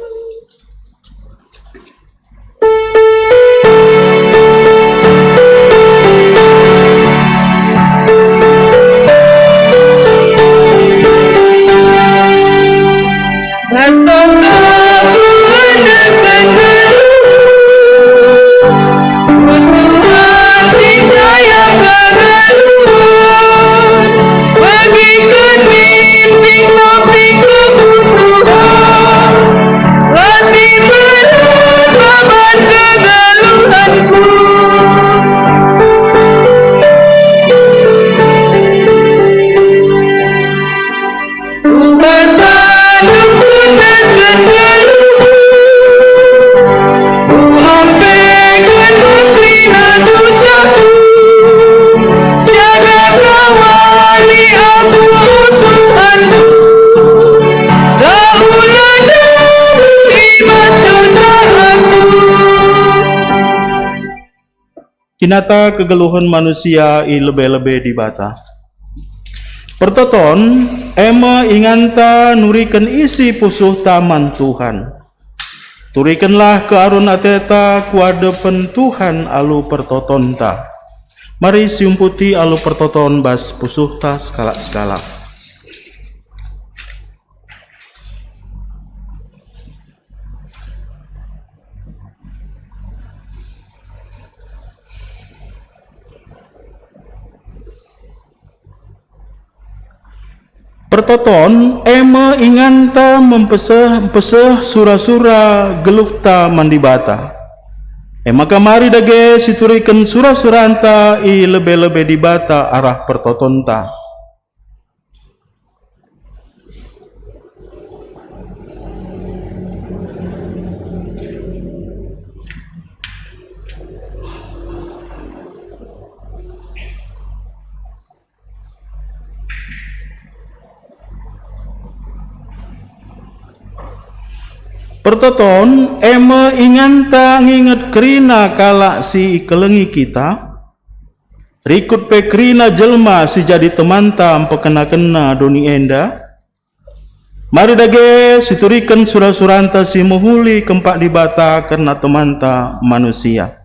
Kinata kegeluhan manusia i lebih-lebih di bata. Pertoton ema inganta nurikan isi pusuh taman Tuhan. Turikanlah ke arun ateta kuadepen Tuhan alu pertoton ta. Mari siumputi alu pertoton bas pusuh ta skala-skala. Pertoton ema inganta mempeseh sura-sura geluhta mandibata. Ema kamari dage situriken sura-suranta i lebe-lebe dibata arah pertotonta. Pertoton ema inganta nginget kerina kala si kelengi kita rikut pe kerina jelma si jadi temanta pekena-kena doni enda. Mari dage situriken sura-suranta si muhuli kempak dibata karena temanta manusia.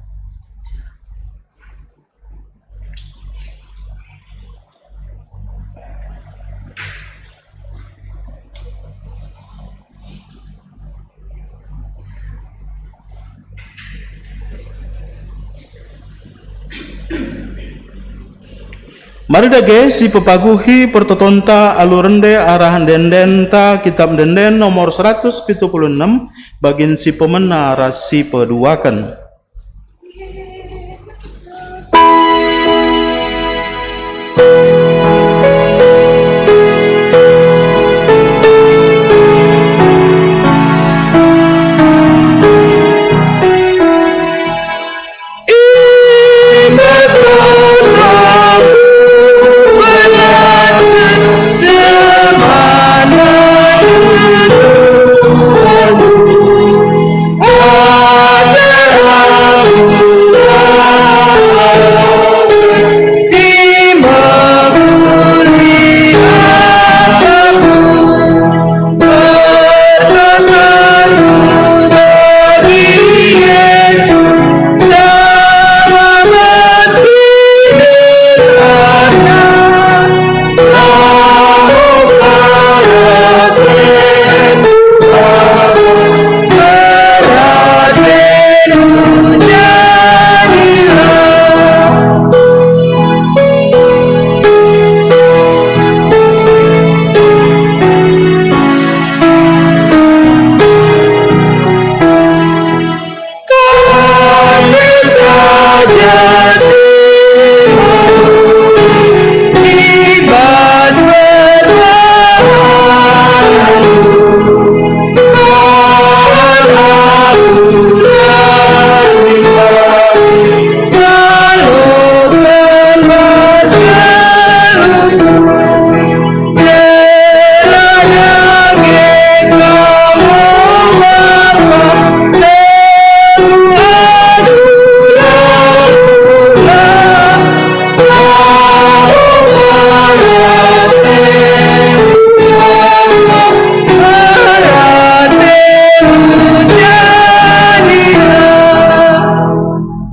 Mari dage si pepaguhi pertotonta alurende arahan dendenta kitab denden nomor 176 bagin si pemena rasi peduakan.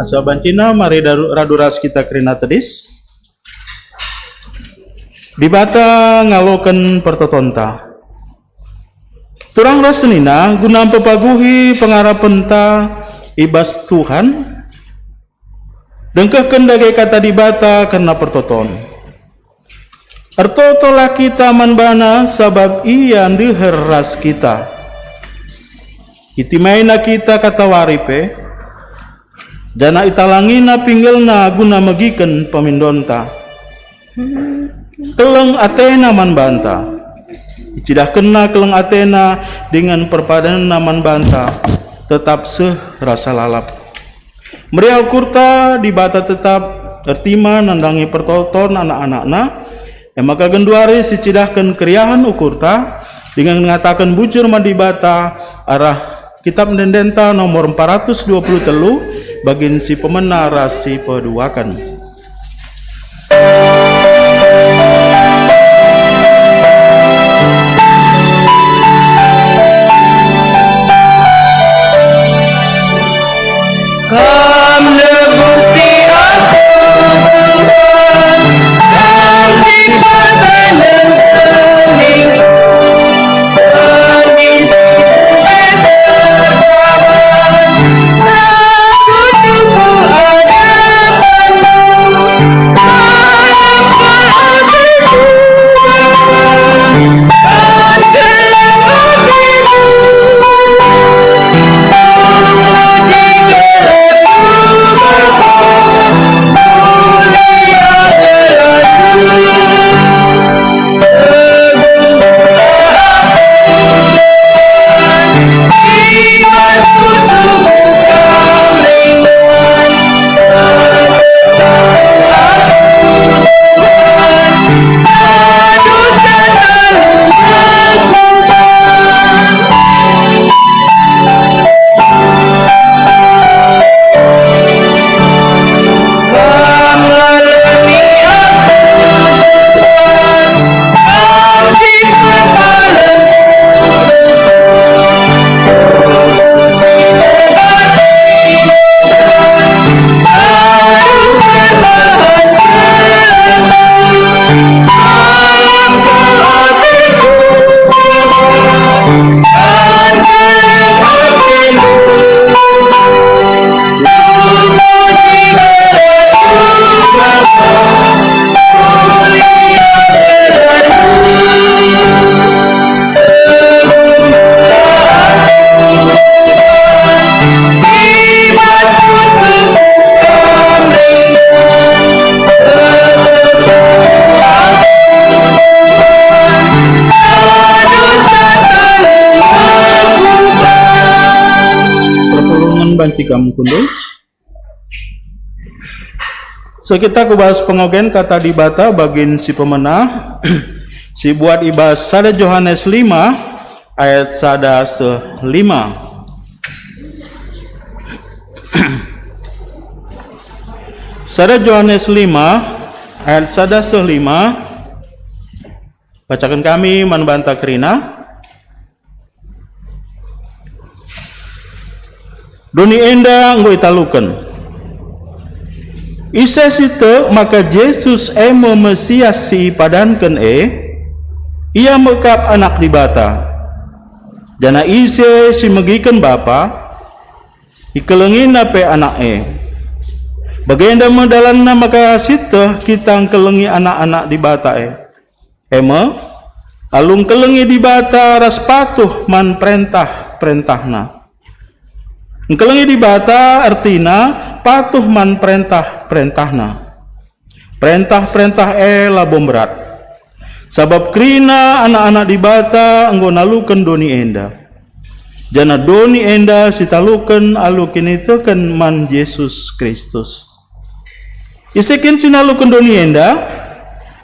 Sabantina mari raduras kita kerina tedis dibata ngaloken pertotonta turang rasenina guna pepaguhi pengarapenta ibas Tuhan dengkehkeun dage kata dibata karena pertoton ertotolah kita manbana sabab ia ndeuher ras kita itimaina kita kata waripe jana italangina pinggilna guna megikeun pamindonta keleng atena man banta icidah kena keleng atena dengan perpadanana man banta tetap seh rasa lalap merial kurta dibata tetap tertima nandangi pertoton anak-anakna emaka genduari sicidahkeun keriahan ukurta dengan mengatakan bujur madibata arah kitab dendenta nomor 423 bagin si pemena rasi peduakan. Kam nebusi aku Tuhan, kam sifatan dan kening, kondisi beterkawan, aku tubuh adaman, ketika mengkundul. So kita kubahas pengogen kata di bata bagin si pemenang. Si buat ibas sada Yohanes 5 ayat sada 5. Sada Yohanes 5 ayat sada 5. Bacakan kami manbanta kerina. Doni enda nggo italukan. Isa sito maka Yesus emo Mesias si padankan ia mekap anak di bata. Jana ise si megikan bapa ikelengin nape anak Bagenda medalanna maka sito kita kelengi anak-anak di bata Ema alung kelengi di bata ras patuh man perintahna. Kelengi di bata artina patuh man perintahna. Perintah labom berat. Sabab krina anak-anak di bata enggo naluken doni enda. Jana doni enda sitaluken alukin itu kan man Yesus Kristus. Isekin sinaluken doni enda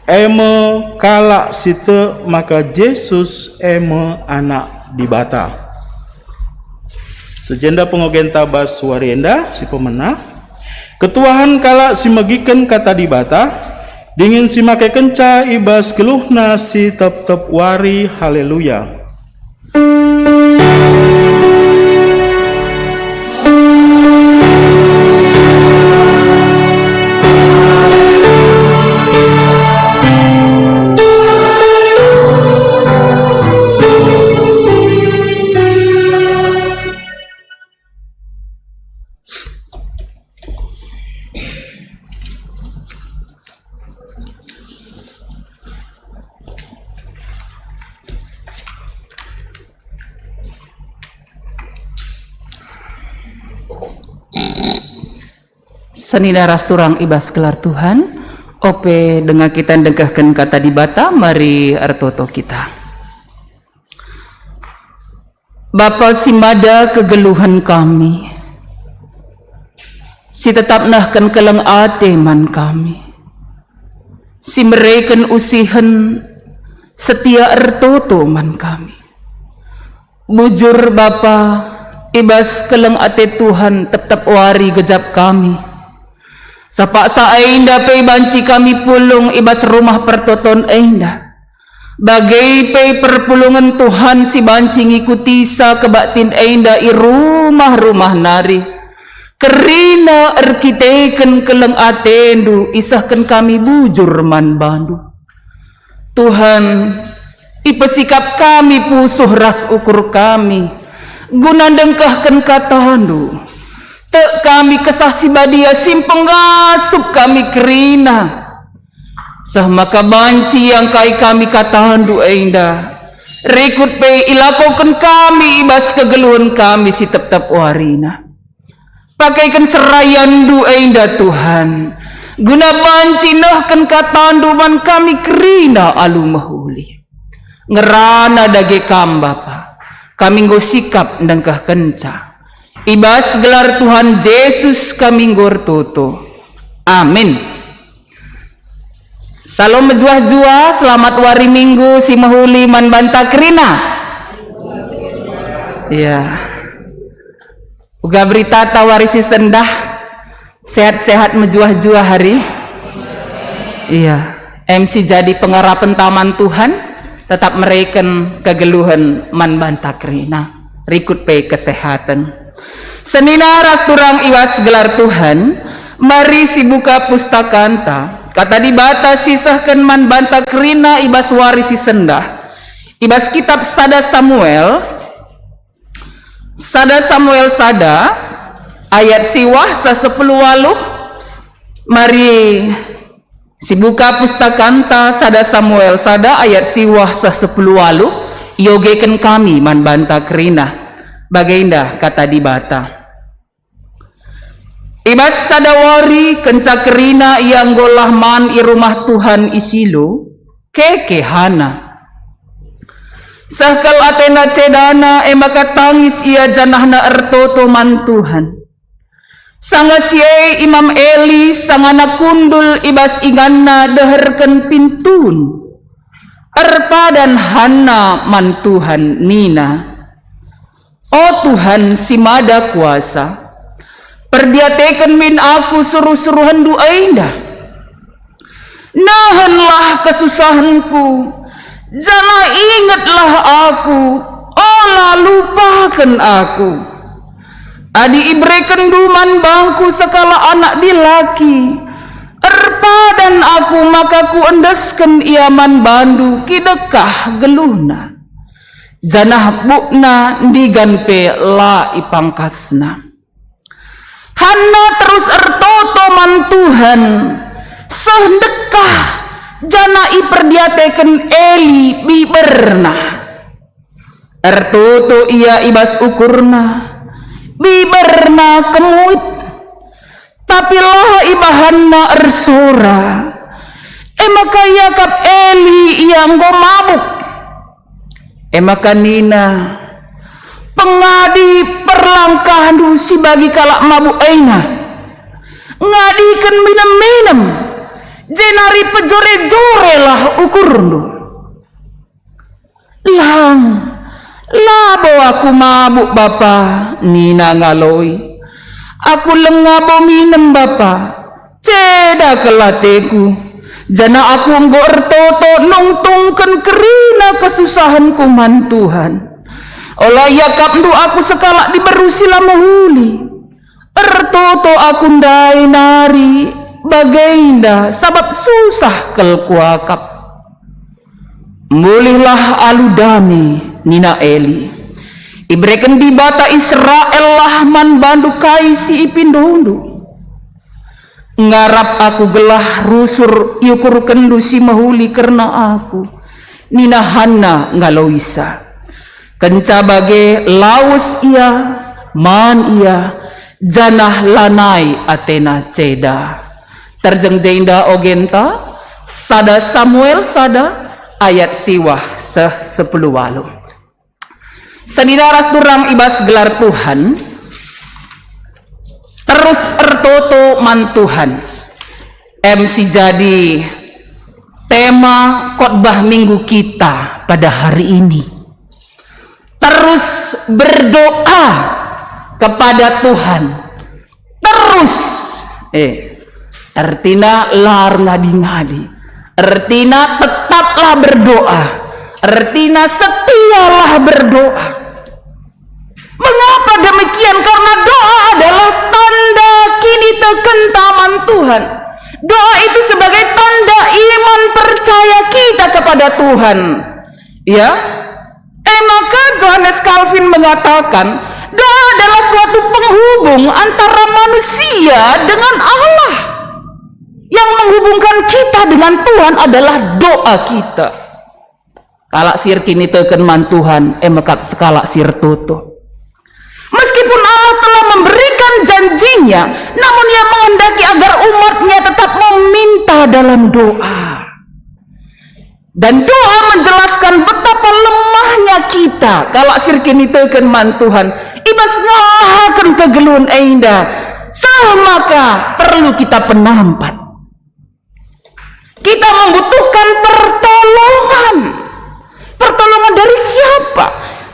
eme kalak situ maka Yesus eme anak di bata. Sejenda pengogen tabas warienda si pemenang. Ketuahan kalak si megiken kata di bata. Dingin si make kenca ibas geluhna si tep wari haleluya. Sanina rasturang ibas gelar Tuhan, ope dengan kita degahkan kata di bata, mari artoto kita. Bapa simada kegeluhan kami, si tetap nahkan keleng ate man kami, si mereken usihan setia artoto man kami. Bujur Bapa, ibas keleng ate Tuhan tetap wari gejap kami. Sapak sa ainda pe banci kami pulung ibas rumah pertoton ainda. Bagai pe perpulungan Tuhan si banci ngikuti sa kebatin ainda i rumah-rumah nari. Kerina arkiteken keleng atendu isahkan kami bujur man bandu. Tuhan, ipesikap kami pusuh ras ukur kami. Guna dengkahkan katandu. Tek kami kesasi badia simpeng gasup kami kerina. Sah maka banci yang kai kami katandu ainda. Rekut pe ilakokan kami ibas kegeluhan kami si tetap warina. Pakaikan serayan du ainda Tuhan. Guna banci nahkan katandu man kami kerina alu mahuli. Ngerana dage kam Bapa. Kami nggo sikap dengkah kenca. Ibas gelar Tuhan Yesus kami ngor toto. Amin. Salam menjuah-juah, selamat wari minggu si mahuli man banta kerina. Ya. Uga berita tawari si sendah. Sehat-sehat menjuah-juah hari. Iya. MC jadi pengarapan taman Tuhan, tetap mereken kegeluhan man banta kerina. Rikut pe kesehatan. Senina rasturang iwas gelar Tuhan, mari si buka pustakanta. Kata di bata sisahkan man banta kerina ibas warisi sendah. Ibas kitab Sada Samuel sada ayat siwah sa 10 mari si buka pustakanta Sada Samuel sada ayat siwah sa 10 yogekan kami man banta kerina. Bagainda kata di bata. Ibas sadawari kenca kerina yang golah man i rumah Tuhan isilo kekehana. Sahkal atena cedana maka tangis ia janahna ertoto man Tuhan. Sangasie Imam Eli sangana kundul ibas inganna deherken pintun. Erpa dan Hana mantuhan Nina. O Tuhan si mada kuasa, perdiateken min aku suruh-suruhan doa indah. Nahanlah kesusahanku, jangan ingatlah aku, olah lupakan aku. Adi ibreken duman bangku sekala anak dilaki, erpa dan aku maka ku endesken iaman bandu kidekah geluhna. Janah bukna diganpe la ipangkasna. Hana terus ertoto mantuhan, sehendekah jana iperdiateken Eli biberna. Ertoto ia ibas ukurna, biberna kemuit, tapi lah ibahanna ersora. Maka yakap Eli yang go mabuk. Maka Nina pengadi perlangkah du si bagi kalak mabuk aina. Ngadikan minum-minum, jenari pejore-jore lah ukurnu. Labo aku mabuk bapa, Nina ngaloi. Aku lengabo minum bapa, ceda kelateku. Jana aku nggo ertoto nungtungken kerina kesusahanku mantuhan. Olah yakap ndu aku sekalak diberusi lamahuli. Ertoto aku ndai nari bagainda sabab susah kel kuakap. Mulihlah aludami Nina Eli. Ibreken di bata Israel lah man bandu kaisi ipindundu. Ngarap aku gelah rusur yukur kendu si mahuli karena aku Nina Hana ngaloisa. Kenca bage laus ia man ia janah lanai Atena ceda. Terjeng jenda ogenta sada Samuel sada ayat siwah 10 walu. Saninaras durang ibas gelar Tuhan, terus ertoto mantuhan. MC jadi tema khotbah minggu kita pada hari ini. Terus berdoa kepada Tuhan. Terus artinya lar ngadi-ngadi. Artinya tetaplah berdoa. Artinya setialah berdoa. Mengapa demikian? Karena doa adalah tanda kini tekentaman Tuhan. Doa itu sebagai tanda iman percaya kita kepada Tuhan. Ya, maka Johannes Calvin mengatakan doa adalah suatu penghubung antara manusia dengan Allah. Yang menghubungkan kita dengan Tuhan adalah doa kita. Kalak sir kini tekenman Tuhan, maka sekalak sir tutup. Meskipun Allah telah memberikan janjinya, namun ia menghendaki agar umatnya tetap meminta dalam doa. Dan doa menjelaskan betapa lemahnya kita. Kalau sirkin itu keman Tuhan, ibas ngahakan kegeluhan ainda. Maka perlu kita penampat. Kita membutuhkan pertolongan. Pertolongan dari siapa?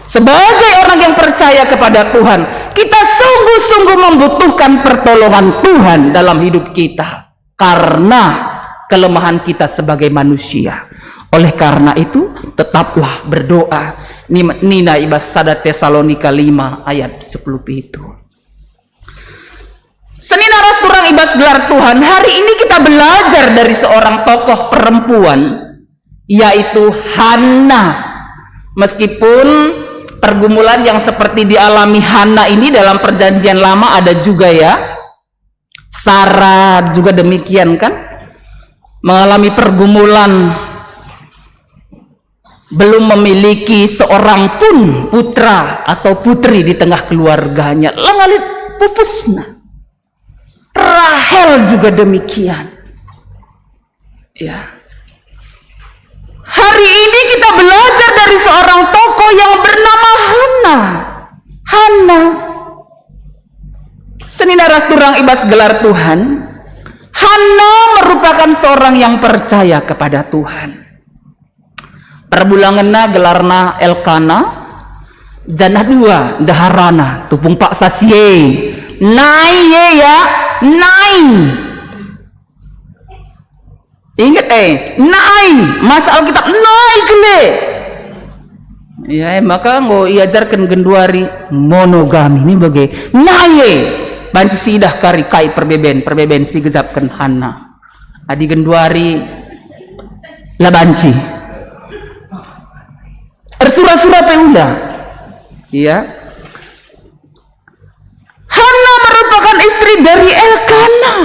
Sebagai orang yang percaya kepada Tuhan, kita sungguh-sungguh membutuhkan pertolongan Tuhan dalam hidup kita karena kelemahan kita sebagai manusia. Oleh karena itu, tetaplah berdoa. Nina ibas sada Tesalonika 5 ayat 10 itu. Senina ras turang ibas gelar Tuhan. Hari ini kita belajar dari seorang tokoh perempuan, yaitu Hana. Meskipun pergumulan yang seperti dialami Hana ini dalam perjanjian lama ada juga ya. Sarah juga demikian kan, mengalami pergumulan, belum memiliki seorang pun putra atau putri di tengah keluarganya. Langalit pupusna. Rahel juga demikian. Ya. Hari ini kita belajar dari seorang tokoh yang bernama Hana. Hana Senina rasturang ibas gelar Tuhan, Hana merupakan seorang yang percaya kepada Tuhan. Perbulanganna gelarna Elkana, jana dua daharana tupung pak sasie, nai ya, nai. Ingat nai, masa Alkitab nai kele. Ya, maka ngo iajarkan genduari monogami ini bagai nai. Banci sidah kari kai perbeben si gejapkan Hana. Adi genduari la banci. Ersura-sura peunda. Ya. Hana merupakan istri dari Elkana.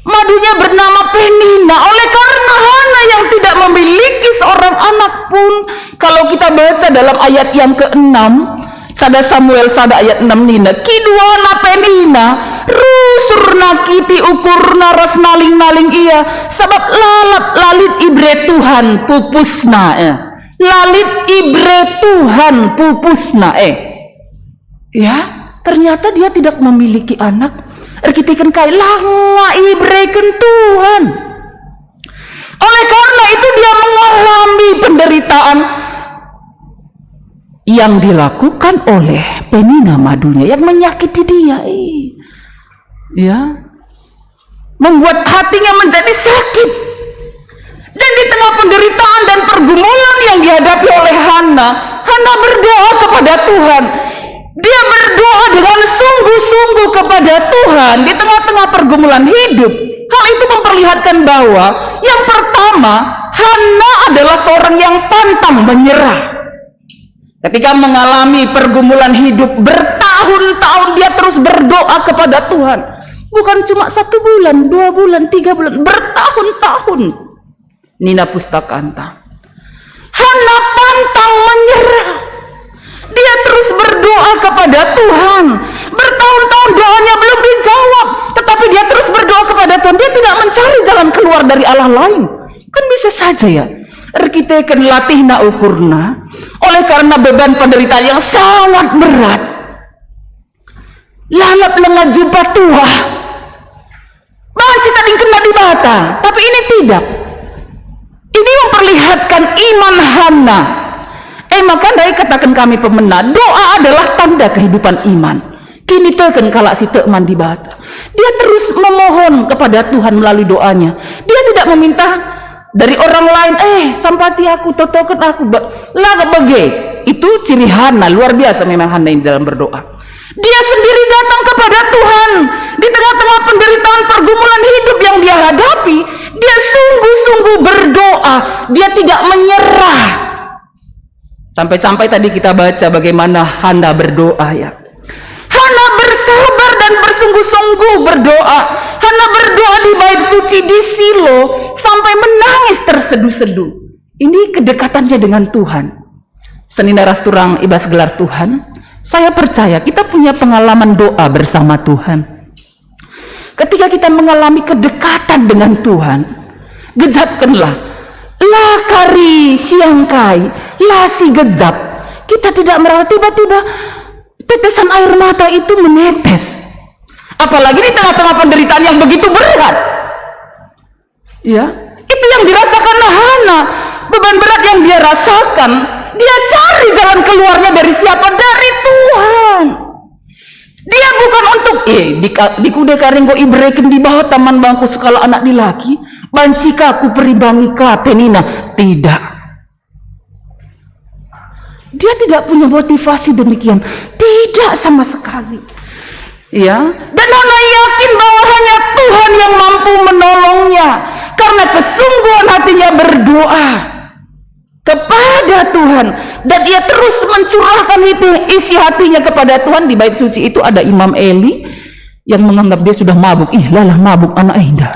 Madunya bernama Penina. Oleh karena Hana yang tidak memiliki seorang anak pun, kalau kita baca dalam ayat yang ke-6, sada Samuel sada ayat 6 nina, kiduana Penina rusurna kiti ukurna ras naling-naling ia, sebab lalap lalit ibre Tuhan pupusna lalit ibre Tuhan pupusna ya, ternyata dia tidak memiliki anak. Erkitikan kai langa ibreken Tuhan. Oleh karena itu dia mengalami penderitaan yang dilakukan oleh Penina madunya yang menyakiti dia, ya, membuat hatinya menjadi sakit. Dan di tengah penderitaan dan pergumulan yang dihadapi oleh Hana berdoa kepada Tuhan. Dia berdoa dengan sungguh-sungguh kepada Tuhan di tengah-tengah pergumulan hidup. Hal itu memperlihatkan bahwa yang pertama, Hana adalah seorang yang pantang menyerah. Ketika mengalami pergumulan hidup bertahun-tahun, dia terus berdoa kepada Tuhan. Bukan cuma 1 bulan, 2 bulan, 3 bulan, bertahun-tahun. Nina Pustakanta. Hana pantang menyerah. Dia terus berdoa kepada Tuhan. Bertahun-tahun doanya belum dijawab, tetapi dia terus berdoa kepada Tuhan. Dia tidak mencari jalan keluar dari Allah lain. Kan bisa saja ya, kita akan latihna ukurna oleh karena beban penderitaan yang sangat berat. Lalap lengah jumpa tua. Masih tadi kena di bata, tapi ini tidak. Ini memperlihatkan iman Hana. Maka dari katakan kami pemenang, doa adalah tanda kehidupan iman. Kini teken kalak si tekman di bata. Dia terus memohon kepada Tuhan melalui doanya. Dia tidak meminta dari orang lain, sampati aku, totokan aku, laga bage. Itu ciri Hana, luar biasa memang Hana ini dalam berdoa. Dia sendiri datang kepada Tuhan di tengah-tengah penderitaan pergumulan hidup yang dia hadapi. Dia sungguh-sungguh berdoa. Dia tidak menyerah. Sampai-sampai tadi kita baca bagaimana Hana berdoa ya. Hana bersabar dan bersungguh-sungguh berdoa. Hana berdoa di bait suci di Silo sampai menangis terseduh-seduh. Ini kedekatannya dengan Tuhan. Senina rasturang ibas gelar Tuhan, saya percaya kita punya pengalaman doa bersama Tuhan. Ketika kita mengalami kedekatan dengan Tuhan, gejapkanlah lakari siangkai lasi gejap. Kita tidak merasa tiba-tiba tetesan air mata itu menetes, apalagi di tengah-tengah penderitaan yang begitu berat ya. Itu yang dirasakan Hana, beban berat yang dia rasakan. Dia cari jalan keluarnya dari siapa? Dari Tuhan. Dia bukan untuk di kuda karing go ibreken di bawah taman bangku sekolah anak dilaki bancika aku peribangi ka Penina. Tidak. Dia tidak punya motivasi demikian. Tidak sama sekali. Ya, dan Hana yakin bahwa hanya Tuhan yang mampu menolongnya karena kesungguhan hatinya berdoa kepada Tuhan, dan dia terus mencurahkan itu isi hatinya kepada Tuhan. Di bait suci itu ada Imam Eli yang menganggap dia sudah mabuk. Lalah mabuk anak Indah.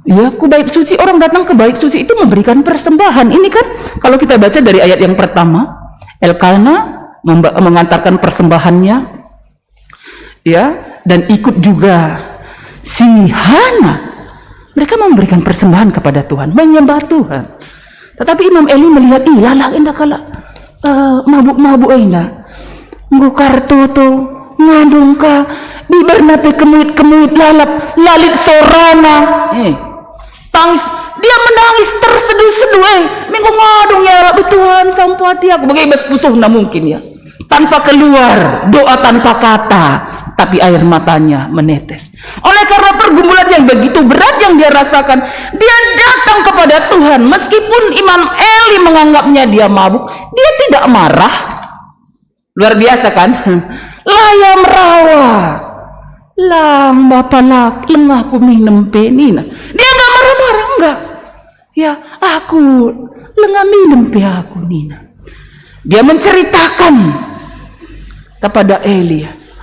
Ya, ku bait suci, orang datang ke bait suci itu memberikan persembahan. Ini kan kalau kita baca dari ayat yang pertama, Elkana mengantarkan persembahannya, ya, dan ikut juga si Hana. Mereka memberikan persembahan kepada Tuhan, menyembah Tuhan. Tetapi Imam Eli melihat, lalah indah kala mabuk-mabuk indah. Ngukar tutu ngandung ka di bernape kemit lalap lalit sorana. Tangis, dia menangis terseduh-seduh. Minggu ngadung ya Allah Tuhan sampai hati aku bagaimana pusuh na mungkin ya. Tanpa keluar, doa tanpa kata, tapi air matanya menetes. Oleh karena pergumulan yang begitu berat yang dia rasakan, dia datang kepada Tuhan. Meskipun Imam Eli menganggapnya dia mabuk, dia tidak marah. Luar biasa kan? Layam rawa, lang bapak lak, lengah ku minum penina. Dia nggak marah-marah, enggak. Ya aku lengah minum pe aku nina. Dia menceritakan kepada Eli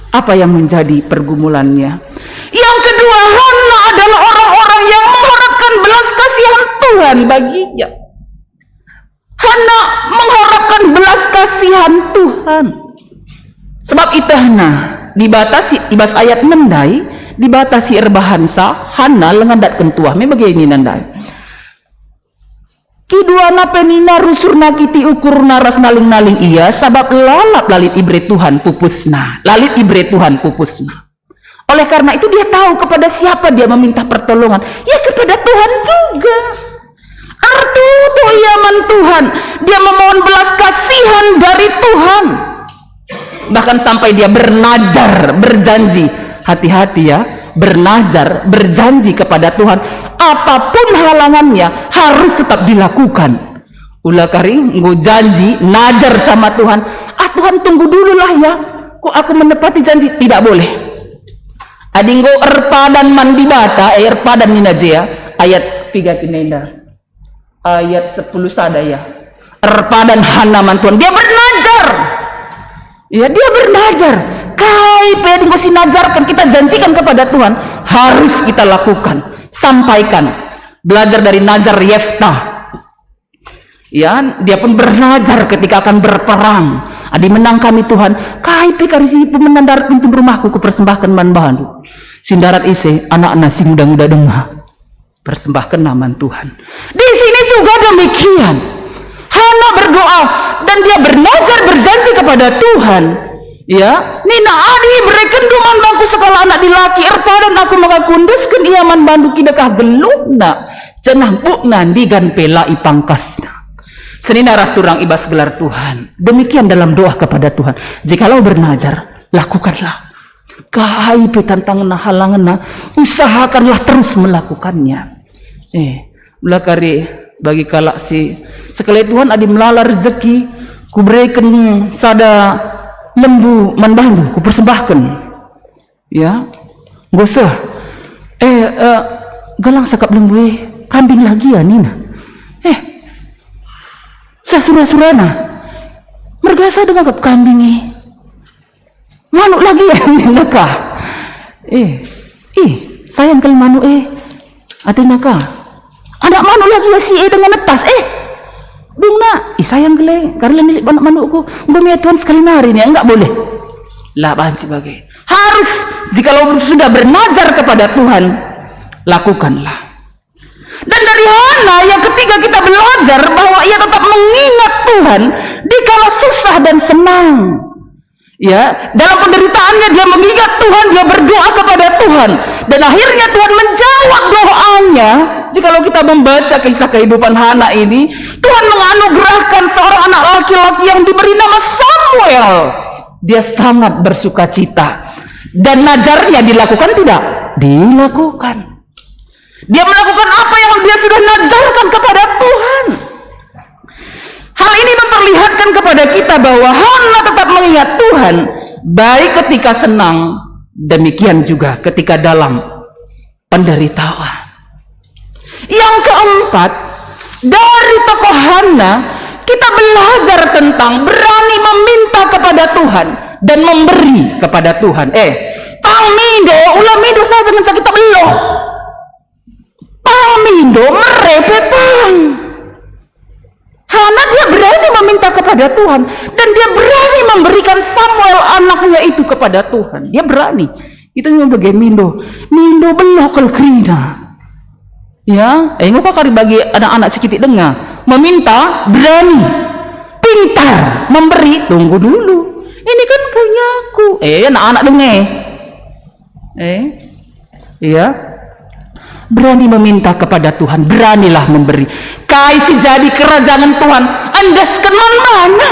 apa yang menjadi pergumulannya. Yang kedua, Hana adalah orang-orang yang mengharapkan belas kasihan Tuhan baginya. Hana mengharapkan belas kasihan Tuhan. Sebab itu Hana dibatasi ibas ayat mendai, dibatasi erbahansa Hana lengandat kentuah me begini nandai. Kiduana penina rusurna kiti ukur naras naling-naling iya sabab lalap lalit ibre Tuhan pupusna. Lalit ibre Tuhan pupusna. Oleh karena itu dia tahu kepada siapa dia meminta pertolongan. Ya kepada Tuhan juga. Artu yaman Tuhan. Dia memohon belas kasihan dari Tuhan. Bahkan sampai dia bernajar, berjanji. Hati-hati ya. Bernajar, berjanji kepada Tuhan, apapun halangannya harus tetap dilakukan. Ulah kari nggo janji najar sama Tuhan. Tuhan tunggu dulu lah ya, kok aku menepati janji? Tidak boleh. Adinggo erpadan mandi bata, erpadan ninajea ayat 3 tinenda ayat 10 sadaya. Erpadan hanaman Tuhan, dia bernajar. Ya dia bernajar. Kai peding si najarkan, kita janjikan kepada Tuhan, harus kita lakukan, sampaikan. Belajar dari Najar Yeftah. Ya, dia pun bernajar ketika akan berperang. Adi menang kami Tuhan. Kai pe karisi pemenandar pintu rumahku kupersembahkan man bahan. Sindarat ise anak-anak si muda-muda dengah. Persembahkan nama Tuhan. Di sini juga demikian. Hana berdoa dan dia bernajar berjanji kepada Tuhan. Ya, nina adi berekenduman bangku sekolah anak dilaki erpadan aku maka kunduskan iaman bandu kidakah gelukna cenah bukna digan pela ipangkasna. Senina ras turang ibas gelar Tuhan. Demikian dalam doa kepada Tuhan. Jikalau bernajar, lakukanlah. Kahai tantangan halangan, usahakanlah terus melakukannya. Belakari bagi kalak si sekali Tuhan adi melala rezeki kuberikan sada lembu manbandu ku persembahkan ya gosah galang sakap lembu kambing lagi ya nina sa surana mergasa dengan kap kambing manuk lagi ya nina kah sayang kali manuk atina kah ada manuk lagi ya si dengan netas Bungna, sayang gele, karena milik anak manukku, gumia Tuhan sekali nari nih, enggak boleh. Lah bahan sebagai harus, jikalau sudah bernajar kepada Tuhan, lakukanlah. Dan dari Hana yang ketiga kita belajar bahwa ia tetap mengingat Tuhan dikala susah dan senang. Ya, dalam penderitaannya dia mengingat Tuhan, dia berdoa kepada Tuhan, dan akhirnya Tuhan menjawab doanya. Jikalau kita membaca kisah kehidupan Hana ini, Tuhan menganugerahkan seorang anak laki-laki yang diberi nama Samuel. Dia sangat bersukacita, dan najarnya dilakukan tidak? Dilakukan. Dia melakukan apa yang dia sudah najarkan kepada Tuhan. Hal ini memperlihatkan kepada kita bahwa Hana tetap mengingat Tuhan, baik ketika senang, demikian juga ketika dalam penderitaan. Yang keempat, dari tokoh Hana kita belajar tentang berani meminta kepada Tuhan dan memberi kepada Tuhan. Pamindo, ulamindo saja dengan kita beloh. Pamindo merepetang. Hana dia berani meminta kepada Tuhan dan dia berani memberikan Samuel anaknya itu kepada Tuhan. Dia berani. Itu yang bagaimana mindo belokal krina. Ya, engkau kali bagi anak-anak sekitik dengar meminta berani, pintar, memberi tunggu dulu. Ini kan punyaku. Anak-anak dengar. Iya. Berani meminta kepada Tuhan, beranilah memberi. Kaisi jadi kerajaan Tuhan, andaskan mana?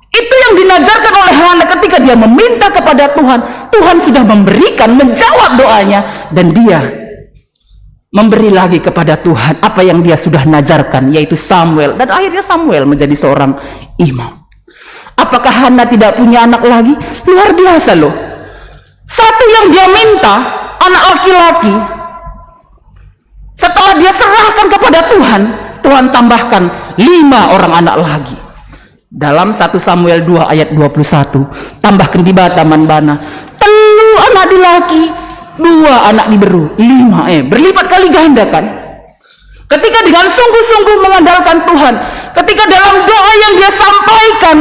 Itu yang dinajarkan oleh Hana ketika dia meminta kepada Tuhan. Tuhan sudah memberikan, menjawab doanya, dan dia memberi lagi kepada Tuhan apa yang dia sudah najarkan, yaitu Samuel. Dan akhirnya Samuel menjadi seorang imam. Apakah Hana tidak punya anak lagi? Luar biasa loh. Satu yang dia minta, anak laki-laki. Setelah dia serahkan kepada Tuhan, Tuhan tambahkan 5 orang anak lagi. Dalam 1 Samuel 2 ayat 21, tambahkan di bataman bana, 3 anak laki, 2 anak diberu, 5 berlipat kali ganda kan. Ketika dengan sungguh-sungguh mengandalkan Tuhan, ketika dalam doa yang dia sampaikan,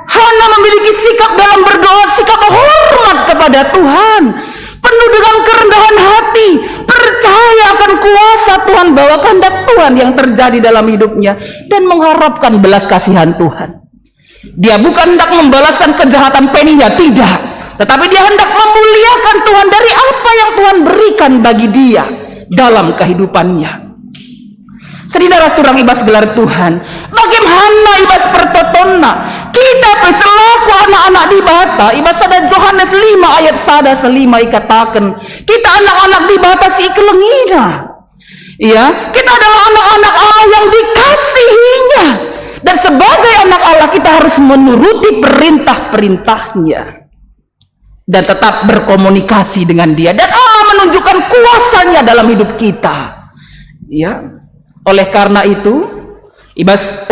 Hana memiliki sikap dalam berdoa, sikap hormat kepada Tuhan, penuh dengan kerendahan hati, percaya akan kuasa Tuhan, bahwa kehendak Tuhan yang terjadi dalam hidupnya, dan mengharapkan belas kasihan Tuhan. Dia bukan hendak membalaskan kejahatan peninya, tidak, tetapi dia hendak memuliakan Tuhan dari apa yang Tuhan berikan bagi dia dalam kehidupannya. Saudara seturang ibas gelar Tuhan, bagaimana ibas pertotonna kita selaku anak-anak di bata, ibas ada Yohanes 5 ayat 1 ikatakan, kita anak-anak di bata si kelengina. Ya, kita adalah anak-anak Allah yang dikasihinya, dan sebagai anak Allah kita harus menuruti perintah-perintahnya dan tetap berkomunikasi dengan Dia, dan Allah menunjukkan kuasanya dalam hidup kita. Ya. Oleh karena itu, ibas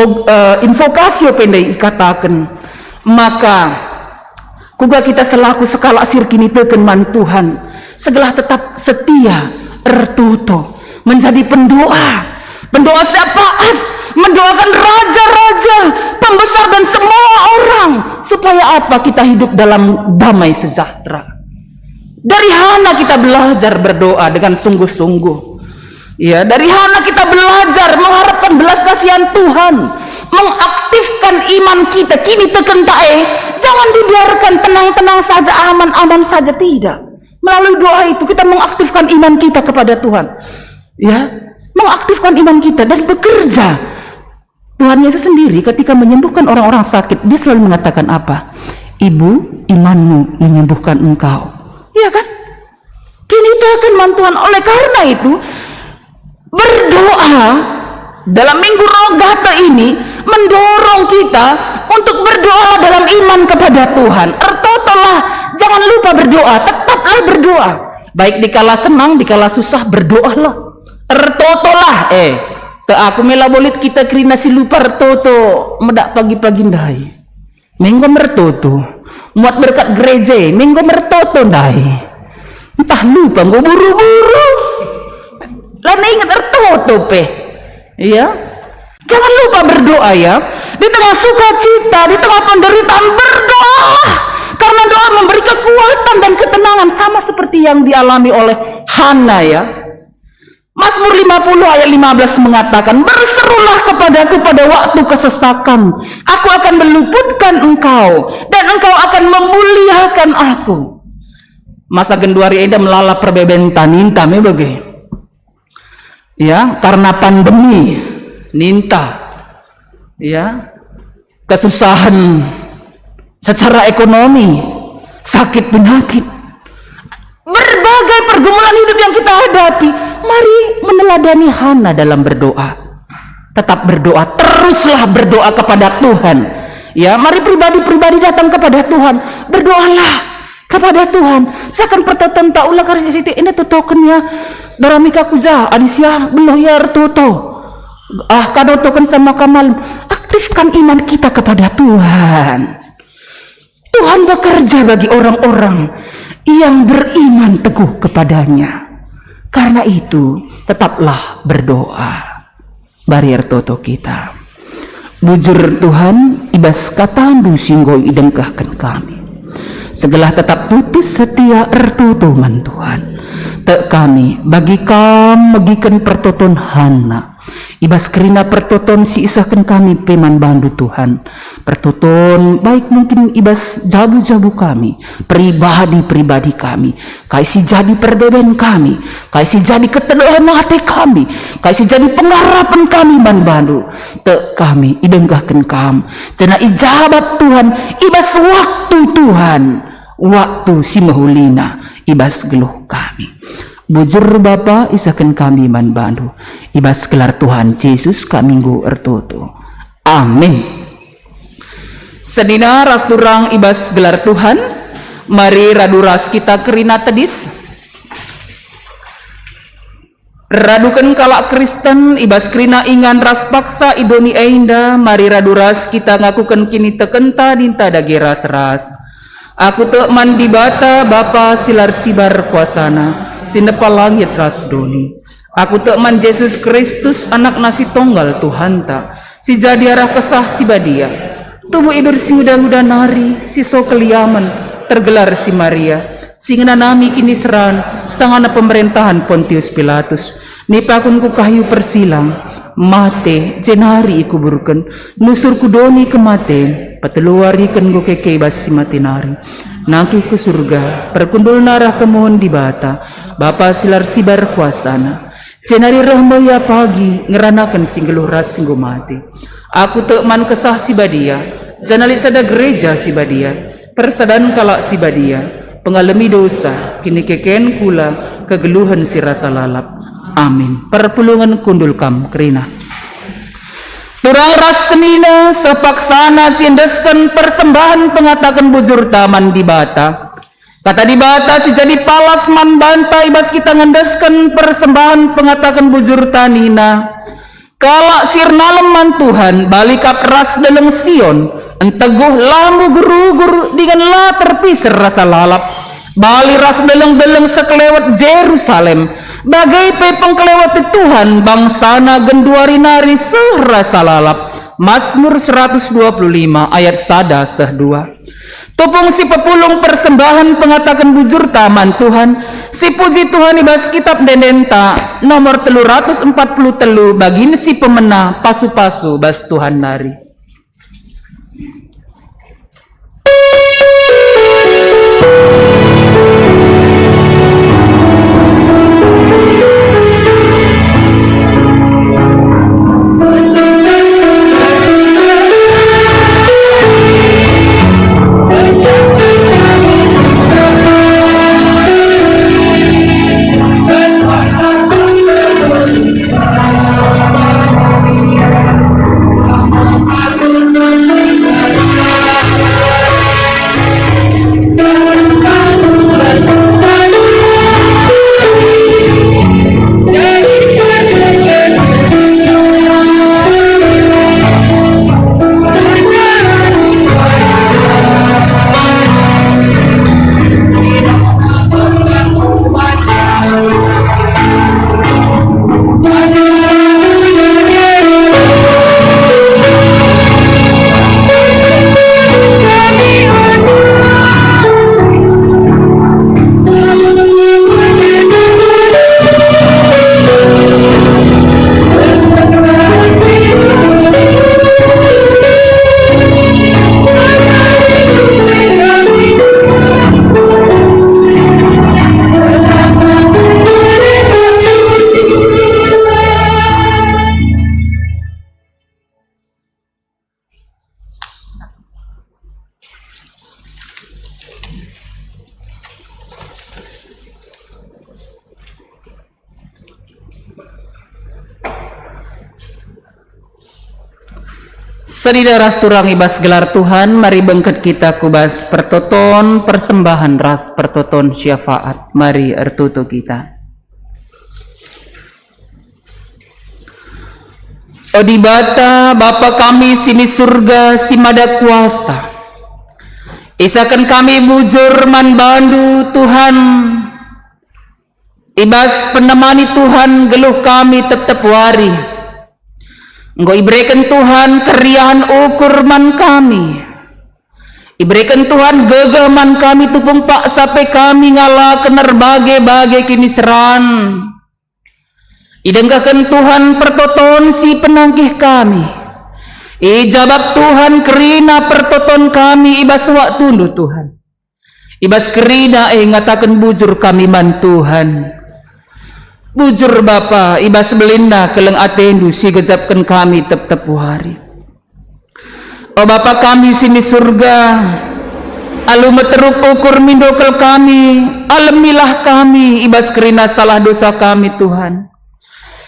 invokasio pendai ikatakan, maka kuga kita selaku sekala asir kini teken man Tuhan, segala tetap setia ertuto, menjadi pendoa syafaat, mendoakan raja-raja, pembesar dan semua orang, supaya apa? Kita hidup dalam damai sejahtera. Dari Hana kita belajar berdoa dengan sungguh-sungguh. Ya, dari Hana kita belajar mengharapkan belas kasihan Tuhan, mengaktifkan iman kita. Kini teken jangan dibiarkan tenang-tenang saja, aman-aman saja, tidak. Melalui doa itu kita mengaktifkan iman kita kepada Tuhan. Ya, mengaktifkan iman kita dan bekerja. Tuhan Yesus sendiri ketika menyembuhkan orang-orang sakit, dia selalu mengatakan apa? Ibu, imanmu menyembuhkan engkau. Iya kan? Kini teken man Tuhan. Oleh karena itu, berdoa dalam Minggu Rogata ini mendorong kita untuk berdoa dalam iman kepada Tuhan. Ertotolah, jangan lupa berdoa, tetaplah berdoa. Baik dikala senang, dikala susah, berdoalah. Ertotolah, aku mela bolit kita kerina si lupa ertoto, medak pagi-pagi ndai. Minggu mertoto, muat berkat gereja, minggu mertoto ndai. Entah lupa, gue buru-buru. Lana ingat ertoto ya. Jangan lupa berdoa ya. Di tengah sukacita, di tengah penderitaan, berdoa, karena doa memberi kekuatan dan ketenangan, sama seperti yang dialami oleh Hana ya. Mazmur 50 ayat 15 mengatakan, berserulah kepadaku pada waktu kesesakan, aku akan meluputkan engkau, dan engkau akan memuliakan aku. Masa genduari eda melala perbebentan ninta bagai. Ya, karena pandemi ninta, ya, kesusahan secara ekonomi, sakit penyakit, berbagai pergumulan hidup yang kita hadapi, mari meneladani Hana dalam berdoa. Tetap berdoa, teruslah berdoa kepada Tuhan. Ya, mari pribadi-pribadi datang kepada Tuhan, berdoalah kepada Tuhan. Seakan pertatan tak ulah karena situ ini tutokennya daramika kuja adisya beloh ya ertuto. Kado token sama kamal. Aktifkan iman kita kepada Tuhan. Tuhan bekerja bagi orang-orang yang beriman teguh kepadanya. Karena itu tetaplah berdoa. Barier toto kita. Bujur Tuhan ibas katandu singgo idengkahkan kami. Segala tetap tutus setia ertutuman Tuhan. Tek kami bagi kam bagikan pertoton Hana. Ibas kerina pertoton si isahkan kami peman bandu Tuhan. Pertoton baik mungkin ibas jabu-jabu kami, pribadi-pribadi kami, kaisi jadi perdeben kami, kaisi jadi keteduhan hati kami, kaisi jadi pengharapan kami man bandu. Te kami idenggahkan kam, cena ijabat Tuhan, ibas waktu Tuhan, waktu si mahulina, ibas geluh kami. Bujur Bapa isakan kami man bandu, ibas gelar Tuhan Yesus kaminggu ertoto. Amin. Sedina ras durang ibas gelar Tuhan, mari raduras kita kerina tedis. Radukan kalak Kristen ibas kerina ingan ras paksa idoni ainda, mari raduras kita ngakukan kini tekenta dinta dage ras-ras. Aku te mandi bata Bapa silar sibar kuasana, sinepa langit ras doni. Aku te man Yesus Kristus anak nasi tonggal Tuhan ta, si jadi arah kesah si badia. Tubuh idur si muda-muda nari, si so keliaman, tergelar si Maria. Singena nami kini seran, sangana pemerintahan Pontius Pilatus. Nipakun ku kayu persilang, mate jenari ikuburkan, nusur ku doni kemate, pateluari kan ku kekebas si matinari. Nangki ke surga, perkundul narah kemohon di bata, Bapa silar sibar kuasana. Jenari rahmaya pagi, ngeranakan singgeluh ras singgu mati. Aku tekman kesah si badia, janali sada gereja si badia, persadan kalak si badia, pengalami dosa, kini keken kula, kegeluhan si rasa lalap. Amin. Perpulungan kundul kam kerina. Turang ras senina sepaksana siendeskan persembahan pengatakan bujur taman di bata. Kata di bata si jadi palas man banta ibas kita ngendeskan persembahan pengatakan bujur tanina. Kalak sirnalem man Tuhan balikat ras dalam Sion. Enteguh lambu guru-guru dengan la terpisir rasa lalap. Bali ras dalam sekelewat Jerusalem. Bagai pepeng kelewat Tuhan bangsana genduari nari serasa lalap. Mazmur 125 ayat 1-2. Tupung si pepulung persembahan pengatakan bujur taman Tuhan, si puji Tuhan ibas kitab dendenta nomor 340 bagin si pemena pasu-pasu bas Tuhan nari. Sedida ras turang ibas gelar Tuhan, mari bengket kita kubas pertoton persembahan ras pertoton syafaat. Mari ertutu kita. Odibata Bapa kami sini surga si mada kuasa. Isakan kami bujur man bandu Tuhan. Ibas penemani Tuhan geluh kami tetap wari. Engkau iberikan Tuhan keriahan ukur man kami. Iberikan Tuhan gegah man kami tupung pak sampai kami ngalah kener bagai-bagai kini seran. Idenggakan Tuhan pertoton si penangkih kami. Ijabab Tuhan kerina pertoton kami ibas wak tundu Tuhan. Ibas kerina ngatakan bujur kami man Tuhan. Bujur Bapa ibas belinda keleng atendu si gejapkan kami tep-tep hari. O Bapa kami sini surga. Alu meteruk ukur mindokel kami. Alamilah kami ibas kerina salah dosa kami Tuhan.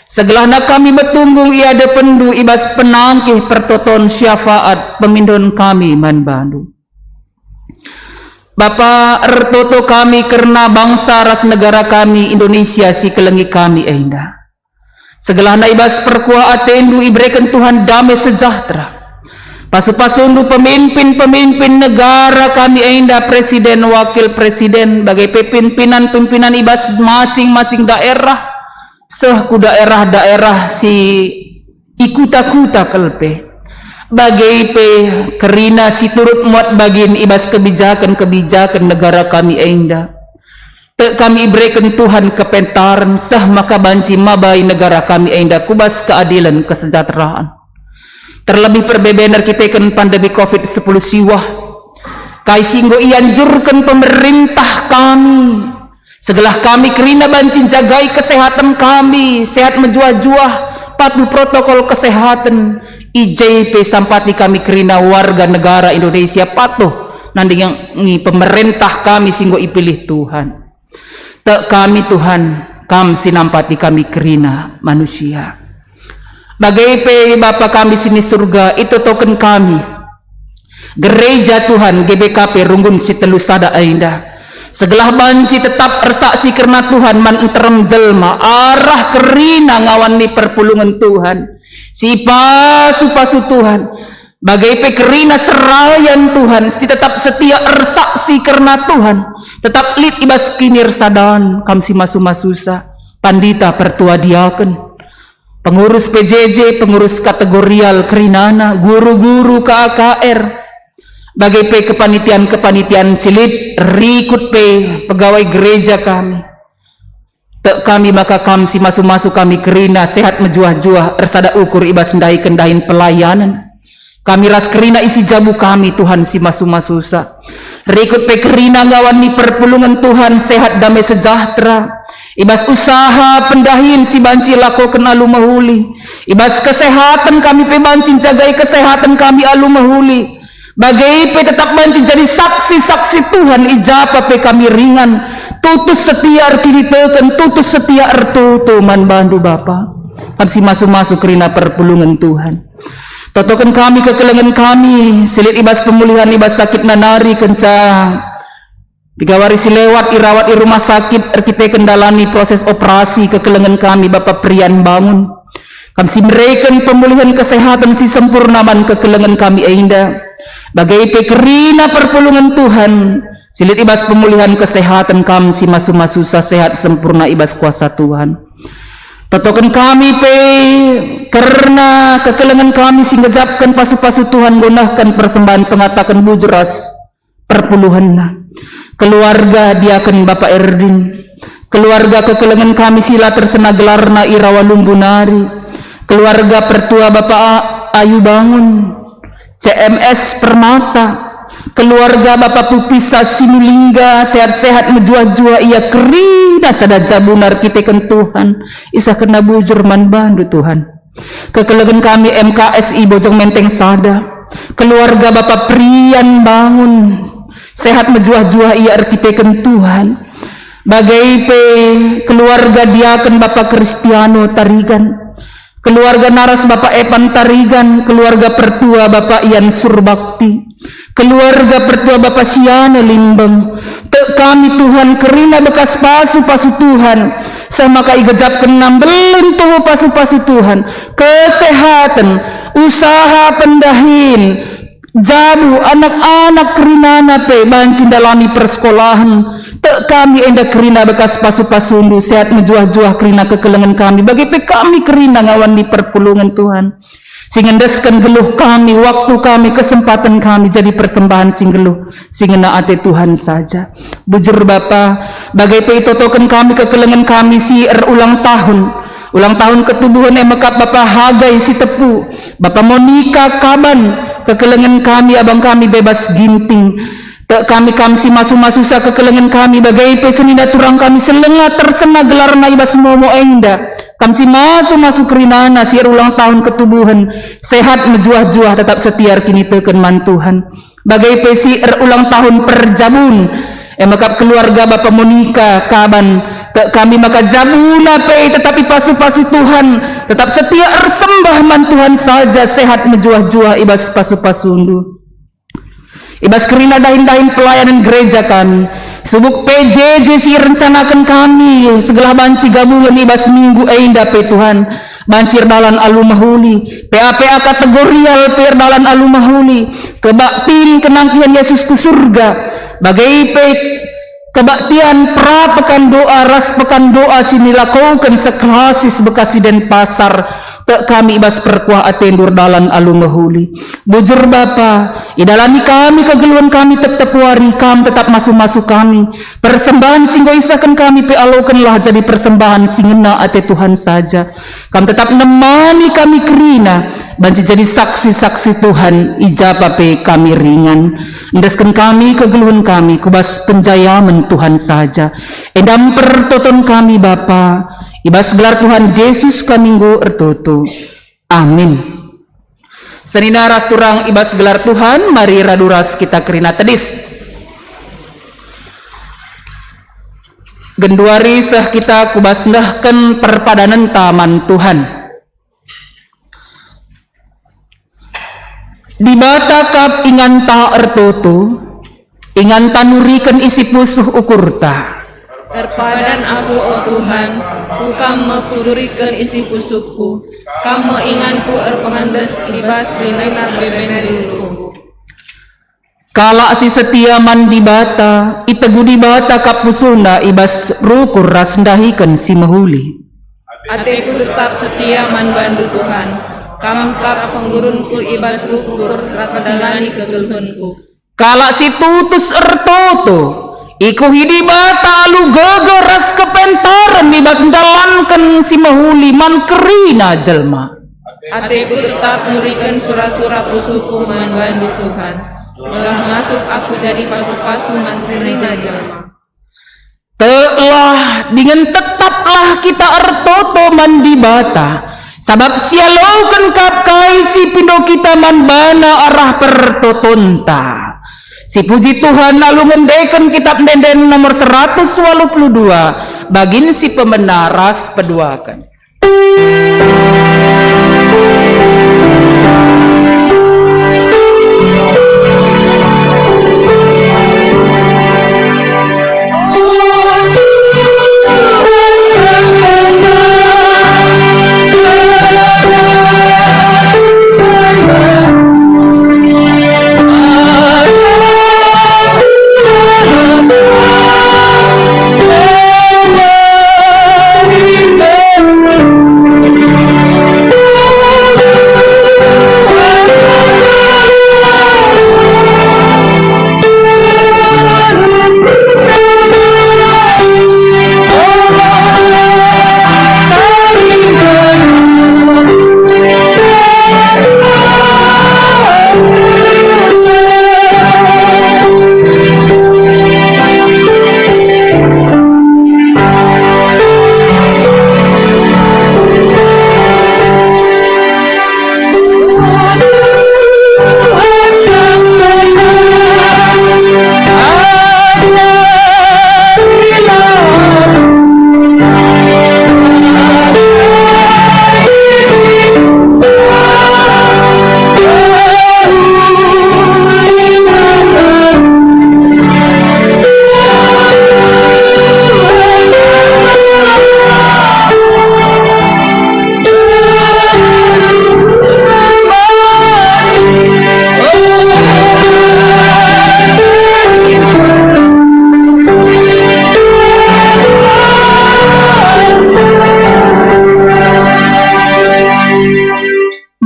Segelahna kami betunggung iada pendu ibas penangkih pertoton syafaat pemindon kami man bandu. Bapa ertoto kami karena bangsa ras negara kami Indonesia si kelengi kami enda. Segelahna ibas perkua atendu ibrekan Tuhan damai sejahtera. Pasu-pasundu pemimpin-pemimpin negara kami enda, presiden, wakil presiden, bagai pimpinan ibas masing-masing daerah. Sehku daerah-daerah si ikuta-kuta kelpe bagai pe kerina si turut muat bagin ibas kebijakan negara kami enda. Kami berikan Tuhan kepentaran sah maka banci mabai negara kami enda kubas keadilan kesejahteraan. Terlebih perbebenar kita kan pandemi COVID-10 siwah kai singgo ianjurkan pemerintah kami. Segelah kami kerina bancin jagai kesehatan kami, sehat menjuah-juah, patuh protokol kesehatan. IJP sampati kami kerina warga negara Indonesia patuh nanti yang pemerintah kami singgo ipilih Tuhan. Tak kami Tuhan, kami sinampati kami kerina manusia. Bagai pe Bapa kami sini surga, itu token kami. Gereja Tuhan GBKP Runggun Sitelu Sada Ainda. Segelah banci tetap ersaksi karena Tuhan man enterem jelma arah kerina ngawan ni perpulungan Tuhan si pasu-pasu Tuhan bagai pekerina serayan Tuhan tetap setia ersaksi karena Tuhan tetap lit ibas kinir sadan kam si masu-masusa pandita pertua diaken pengurus PJJ pengurus kategorial kerinana guru-guru KKR bagai pe kepanitian silit rikut pe pegawai gereja kami. Tak kami maka kami si masuk kami kerina sehat menjuah-juah ersada ukur ibas ndai kendahin pelayanan. Kami ras kerina isi jabu kami Tuhan si masusa. Rikut pe kerina ngawan ni perpulungan Tuhan sehat damai sejahtera. Ibas usaha pendahin si banci lakokan alu mahuli. Ibas kesehatan kami pe banci jagai kesehatan kami alu mahuli. Bagai pe tetap banci jadi saksi-saksi Tuhan ijapa pe kami ringan tutus setia kini teken tutus setia ertutu man bandu Bapa kami si masuk kerina perpulungan Tuhan totokan kami kekelengan kami silit ibas pemulihan ibas sakit nanari kencang 3 hari si lewat irawat di rumah sakit kita kendalani proses operasi kekelengan kami Bapak Prian bangun kami si mereka pemulihan kesehatan si sempurnaman kekelengan kami ainda bagai pekerina perpulungan Tuhan silit ibas pemulihan kesehatan kami si masu-masusa sehat sempurna ibas kuasa Tuhan totokan kami pe karena kekelengan kami si ngejapkan pasu-pasu Tuhan gunahkan persembahan pengatakan bujuras perpuluhan keluarga diakan Bapak Erdin keluarga kekelengan kami sila tersena gelarna Irawa Lumbunari keluarga pertua Bapak Ayu Bangun CMS Permata keluarga Bapak Pupisa Sinulingga sehat-sehat menjuah-juah ia kerina sada jabunar kita kan Tuhan isa kena bujur man bandu Tuhan kekelengan kami MKSI Bojong Menteng Sada keluarga Bapak Prian Bangun sehat menjuah-juah ia arkiteken Tuhan bagai pe keluarga diaken Bapak Kristiano Tarigan keluarga naras Bapak Epan Tarigan, keluarga pertua Bapak Ian Surbakti, keluarga pertua Bapak Siana Limbang. Tek kami Tuhan kerina bekas pasu-pasu Tuhan, sama kai gejap kenam belum tuh pasu-pasu Tuhan, kesehatan, usaha pendahin, jabu anak-anak kerinana pe bancin dalami persekolahan tak kami enda kerina bekas pasu-pasundu sehat menjuah-juah kerina kekelengan kami bagi pe kami kerina ngawan di perpulungan Tuhan singendeskan geluh kami waktu kami kesempatan kami jadi persembahan sing geluh singena ate Tuhan saja bujur Bapa bagai pe totokan kami kekelengan kami si ulang tahun Ulang tahun ketubuhan emakap Bapak Hagai si Tepu, Bapak Monika Kaban, kekelengan kami abang kami bebas ginting. Tak kami kamsi masu-masu sa kekelengan kami bagai pesenida turang kami selengah tersena gelar naibas momo engda. Kamsi masu-masu kerinana siar ulang tahun ketubuhan sehat mejuah-juah tetap setiar kini teken mantuhan. Bagai pesi ulang tahun perjabun emakap keluarga Bapak Monika Kaban tak kami maka jabuna pe tetapi pasu-pasu Tuhan tetap setia ersembah mantuhan saja sehat mejuah-juah ibas pasu-pasundu. Ibas kerina dahin-dahin pelayanan gereja kami subuk PJJ si rencanakan kami segala banci gabungan ibas minggu einda pe Tuhan bancir dalan alumahuli PA-PA kategorial per dalan alumahuli kebaktin kenangkian Yesus ku surga bagai pe kebaktian pra pekan doa ras pekan doa sini lakukan seklasis Bekasi dan Pasar tak kami ibas perkuah atendur dalan alumahuli bujur Bapa idalani kami kegeluan kami tetap wari kami tetap masuk-masuk kami persembahan singgo isakan kami pealokanlah jadi persembahan singena ate Tuhan saja kami tetap nemani kami kerina banci jadi saksi-saksi Tuhan ijabah pe kami ringan endaskan kami kegeluan kami kubas penjayaman Tuhan saja edam pertoton kami Bapa ibas gelar Tuhan Yesus kaminggu ertoto. Amin. Senina ras turang ibas gelar Tuhan, mari raduras kita kerina tedis. Genduari sah kita kubas ndahkan perpadanan taman Tuhan. Di bata kap ingan ta ertoto, ingan tanurikan isi pusuh ukurta. Terpadan aku, oh Tuhan, ku kamu tururikan isi pusukku, kamu inganku erpengandes ibas rinailah beben duluku. Kala si setia man di bata, itegu di bata kapusuna ibas rukur ras ndahikan si mahuli. Ateku tetap setia man bandu Tuhan, kamu kap penggurunku ibas rukur rasa dalani kegeluhanku. Kala si tutus ertoto, iku hidi bata alu gegeras kepentaran ibas ndalankan si mahuli man kerina jelma. Ateku tetap nurikan surah-surah pusukku man bandu Tuhan. Telah masuk aku jadi pasu-pasu mantrine jajal. Telah dengan tetaplah kita ertoto man di bata. Sabab sialaukan kapkai si pindo kita man bana arah pertotonta. Si puji Tuhan lalu ngendeken kitab Denden nomor 182 bagin si pemenaras peduakan.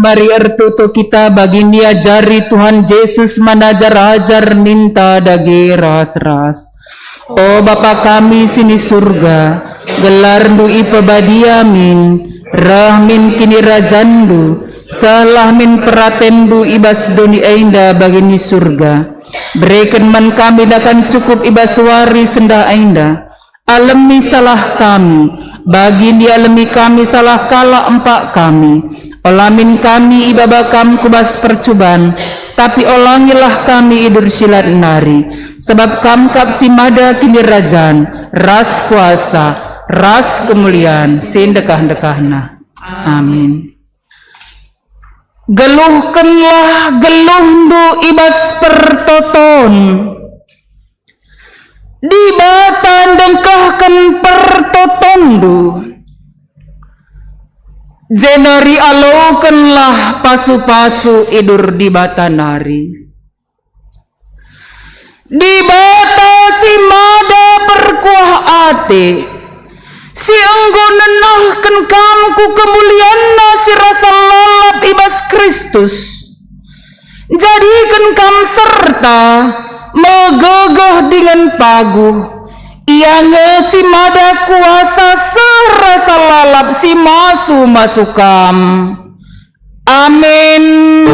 Mari ertutu kita bagindia jari Tuhan Yesus manajar-ajar ninta dage ras-ras. Oh Bapa kami sini surga, gelar ndu ipabadiamin, rahmin kini rajandu, salah min peratendu ibas doni ainda bagini surga. Berikan man kami dakan cukup ibas wari sendah ainda, alami salah kami, bagi di alami kami salah kala empak kami. Olamin kami ibabakam kubas percobaan, tapi olangilah kami idur silat nari. Sebab kam kap simada kini rajan, ras kuasa, ras kemuliaan, sindekah-dekahna. Amin. Geluhkanlah geluhndu ibas pertoton, di batan dengkahkan pertotondu. Jenari alaukanlah pasu-pasu idur di batanari. Di bata si mada berkuah ate, si enggo nenahkan kamku kemuliaan si rasa lalap ibas Kristus. Jadikan kam serta megegah dengan paguh, ia ngesi mada kuasa serasa lalap si masukam. Amin.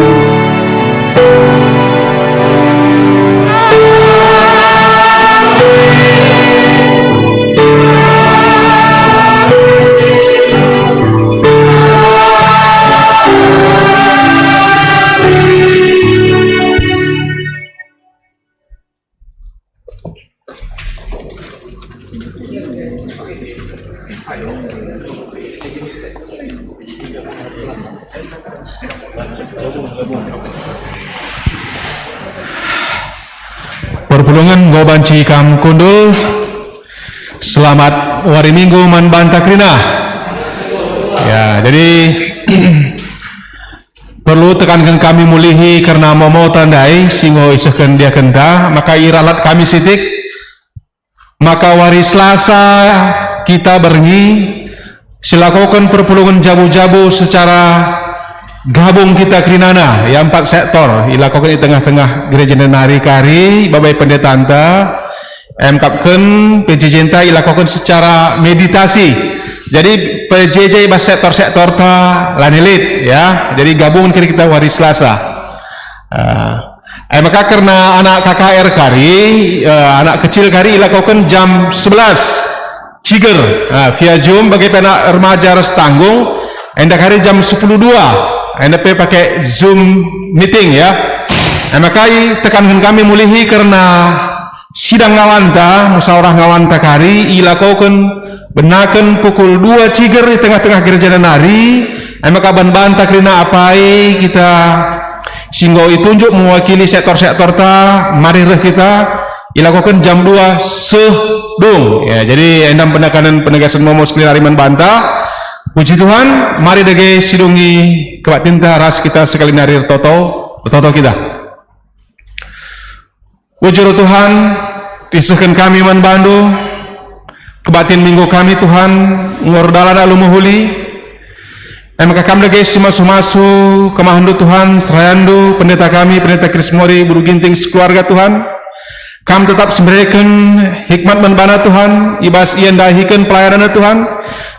Perpulungan gobanci kam kundul, selamat wari minggu man bantakrina. Ya, jadi perlu tekankan kami mulihi karena mau tandai singo isahkan dia kentah, maka iralat kami sitik, maka wari Selasa kita berngi silakukan perpulungan jabu-jabu secara gabung kita krinana ya 4 sektor ilakukan di tengah-tengah gereja nenari kari babai pendeta anta emkapkan PJJ ilakukan secara meditasi. Jadi PJJ bas sektor-sektor ta lanilit ya. Jadi gabungan kita hari Selasa. Maka karena anak KKR kari anak kecil kari ilakukan jam 11 ciger via Zoom bagi anak remaja harus tanggung endak hari jam 10.02 NP pakai Zoom meeting ya. Maka tekankan kami mulihi karena sidang ngawanta, musyawarah ngawanta kari ilakukan benakan pukul 2 ciger di tengah-tengah gereja nenari. Maka ban-ban takrina apai kita singgo itunjuk mewakili sektor-sektor ta marireh kita ilakukan jam 2 sedung ya. Jadi endam penekanan penegasan momo sekalian hariman bantah. Puji Tuhan, mari dege sidungi kebatinta ras kita sekali narir toto kita. Ujur Tuhan, disuhkan kami man bandu, kebatin minggu kami Tuhan, ngordalan alumuhuli, maka kami dege simasu-masu, kemahandu Tuhan, serayandu, pendeta kami, pendeta Krismori, buru ginting sekeluarga Tuhan, kami tetap semberikan hikmat menbana Tuhan, ibas ian dahikan pelayanan Tuhan,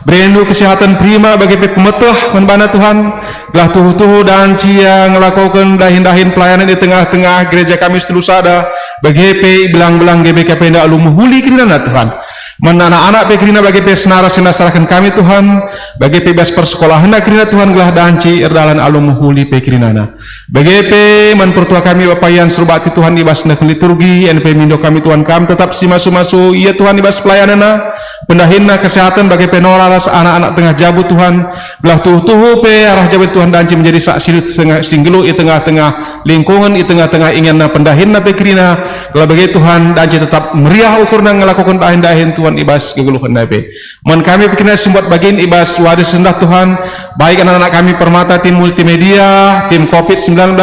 berindu kesehatan prima bagi pemetah menbana Tuhan, gelah tuhu-tuhu dan cia ngelakukan dahin-dahin pelayanan di tengah-tengah gereja kami setelusada, bagi bilang-bilang GBKP ndak alumuhuli kirina Tuhan. Men anak-anak pekrina bagi pesnara senasarahkan kami Tuhan, bagi bebas persekolahan kirina Tuhan gelah danci erdalan alumuhuli pekrinana. Bagi men pertua kami bapayan serubati Tuhan ibas nak liturgi, NP mindo kami Tuhan kami tetap simasu-masu iya Tuhan ibas pelayanana, pendahinna kesehatan bagi penoralas anak-anak tengah jabu Tuhan, belah tuhu-tuhu pe arah jabu Tuhan danci menjadi saksilut singgelu di tengah-tengah lingkungan, di tengah-tengah inginna pendahinna pekrina, kalau bagi Tuhan danci tetap meriah ukurna ngelakukan dahin-dahin Tuhan ibas geguluhan nabe. Mon kami pikirnya sembuat bagian ibas waris sendah Tuhan, baik anak-anak kami permata tim multimedia, tim COVID-19,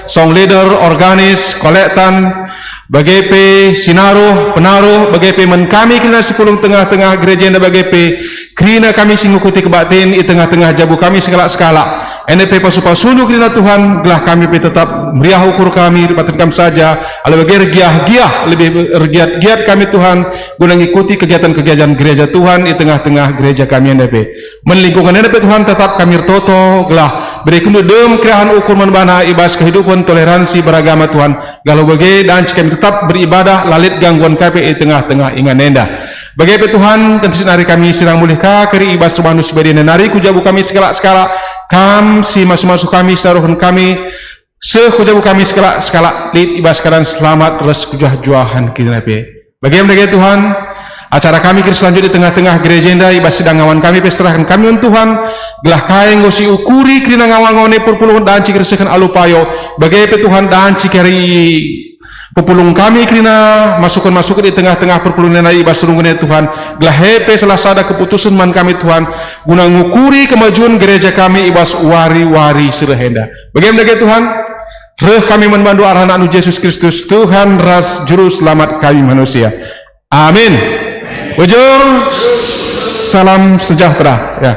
song leader, organis, kolektan, BGP, sinaruh, penaruh, BGP men kami kena sepulung tengah-tengah gereja dan BGP, kerina kami singukuti kebatin di tengah-tengah jabu kami segala-segala. NP pasu-pasunu kerana Tuhan gelah kami tetap meriah ukur kami batin kami saja lebih giah-giah lebih giat kami Tuhan guna mengikuti kegiatan-kegiatan gereja Tuhan di tengah-tengah gereja kami NP melingkungan NP Tuhan tetap kami toto gelah beri kemudem kerahan ukur menbana ibas kehidupan toleransi beragama Tuhan galau bagi dan kami tetap beribadah lalit gangguan kami di tengah-tengah ingan nenda bagi Tuhan tentu hari kami sedang mulihkah keri ibas rumanus beri nari kujabu kami segala kam si masuk kami saruhan kami sekujabu kami skala lid ibas karan selamat res kujah-juahan kita bagaimana Tuhan acara kami selanjutnya di tengah-tengah gereja indah ibas sidang ngawan kami peserahkan kami Tuhan gelah kain gosi ukuri kena ngawang-ngawang perpuluhan dan cikir sekan alupayo bagaimana Tuhan dan cikiri pepulung kami kena masukan di tengah-tengah perpuluhan ibas serunggunnya Tuhan gelah hepe salah sada keputusan man kami Tuhan guna ngukuri kemajuan gereja kami ibas wari-wari serahenda bagaimana Tuhan reh kami membantu arahan anu Yesus Kristus Tuhan ras juru selamat kami manusia amin wujur salam sejahtera ya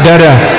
dadah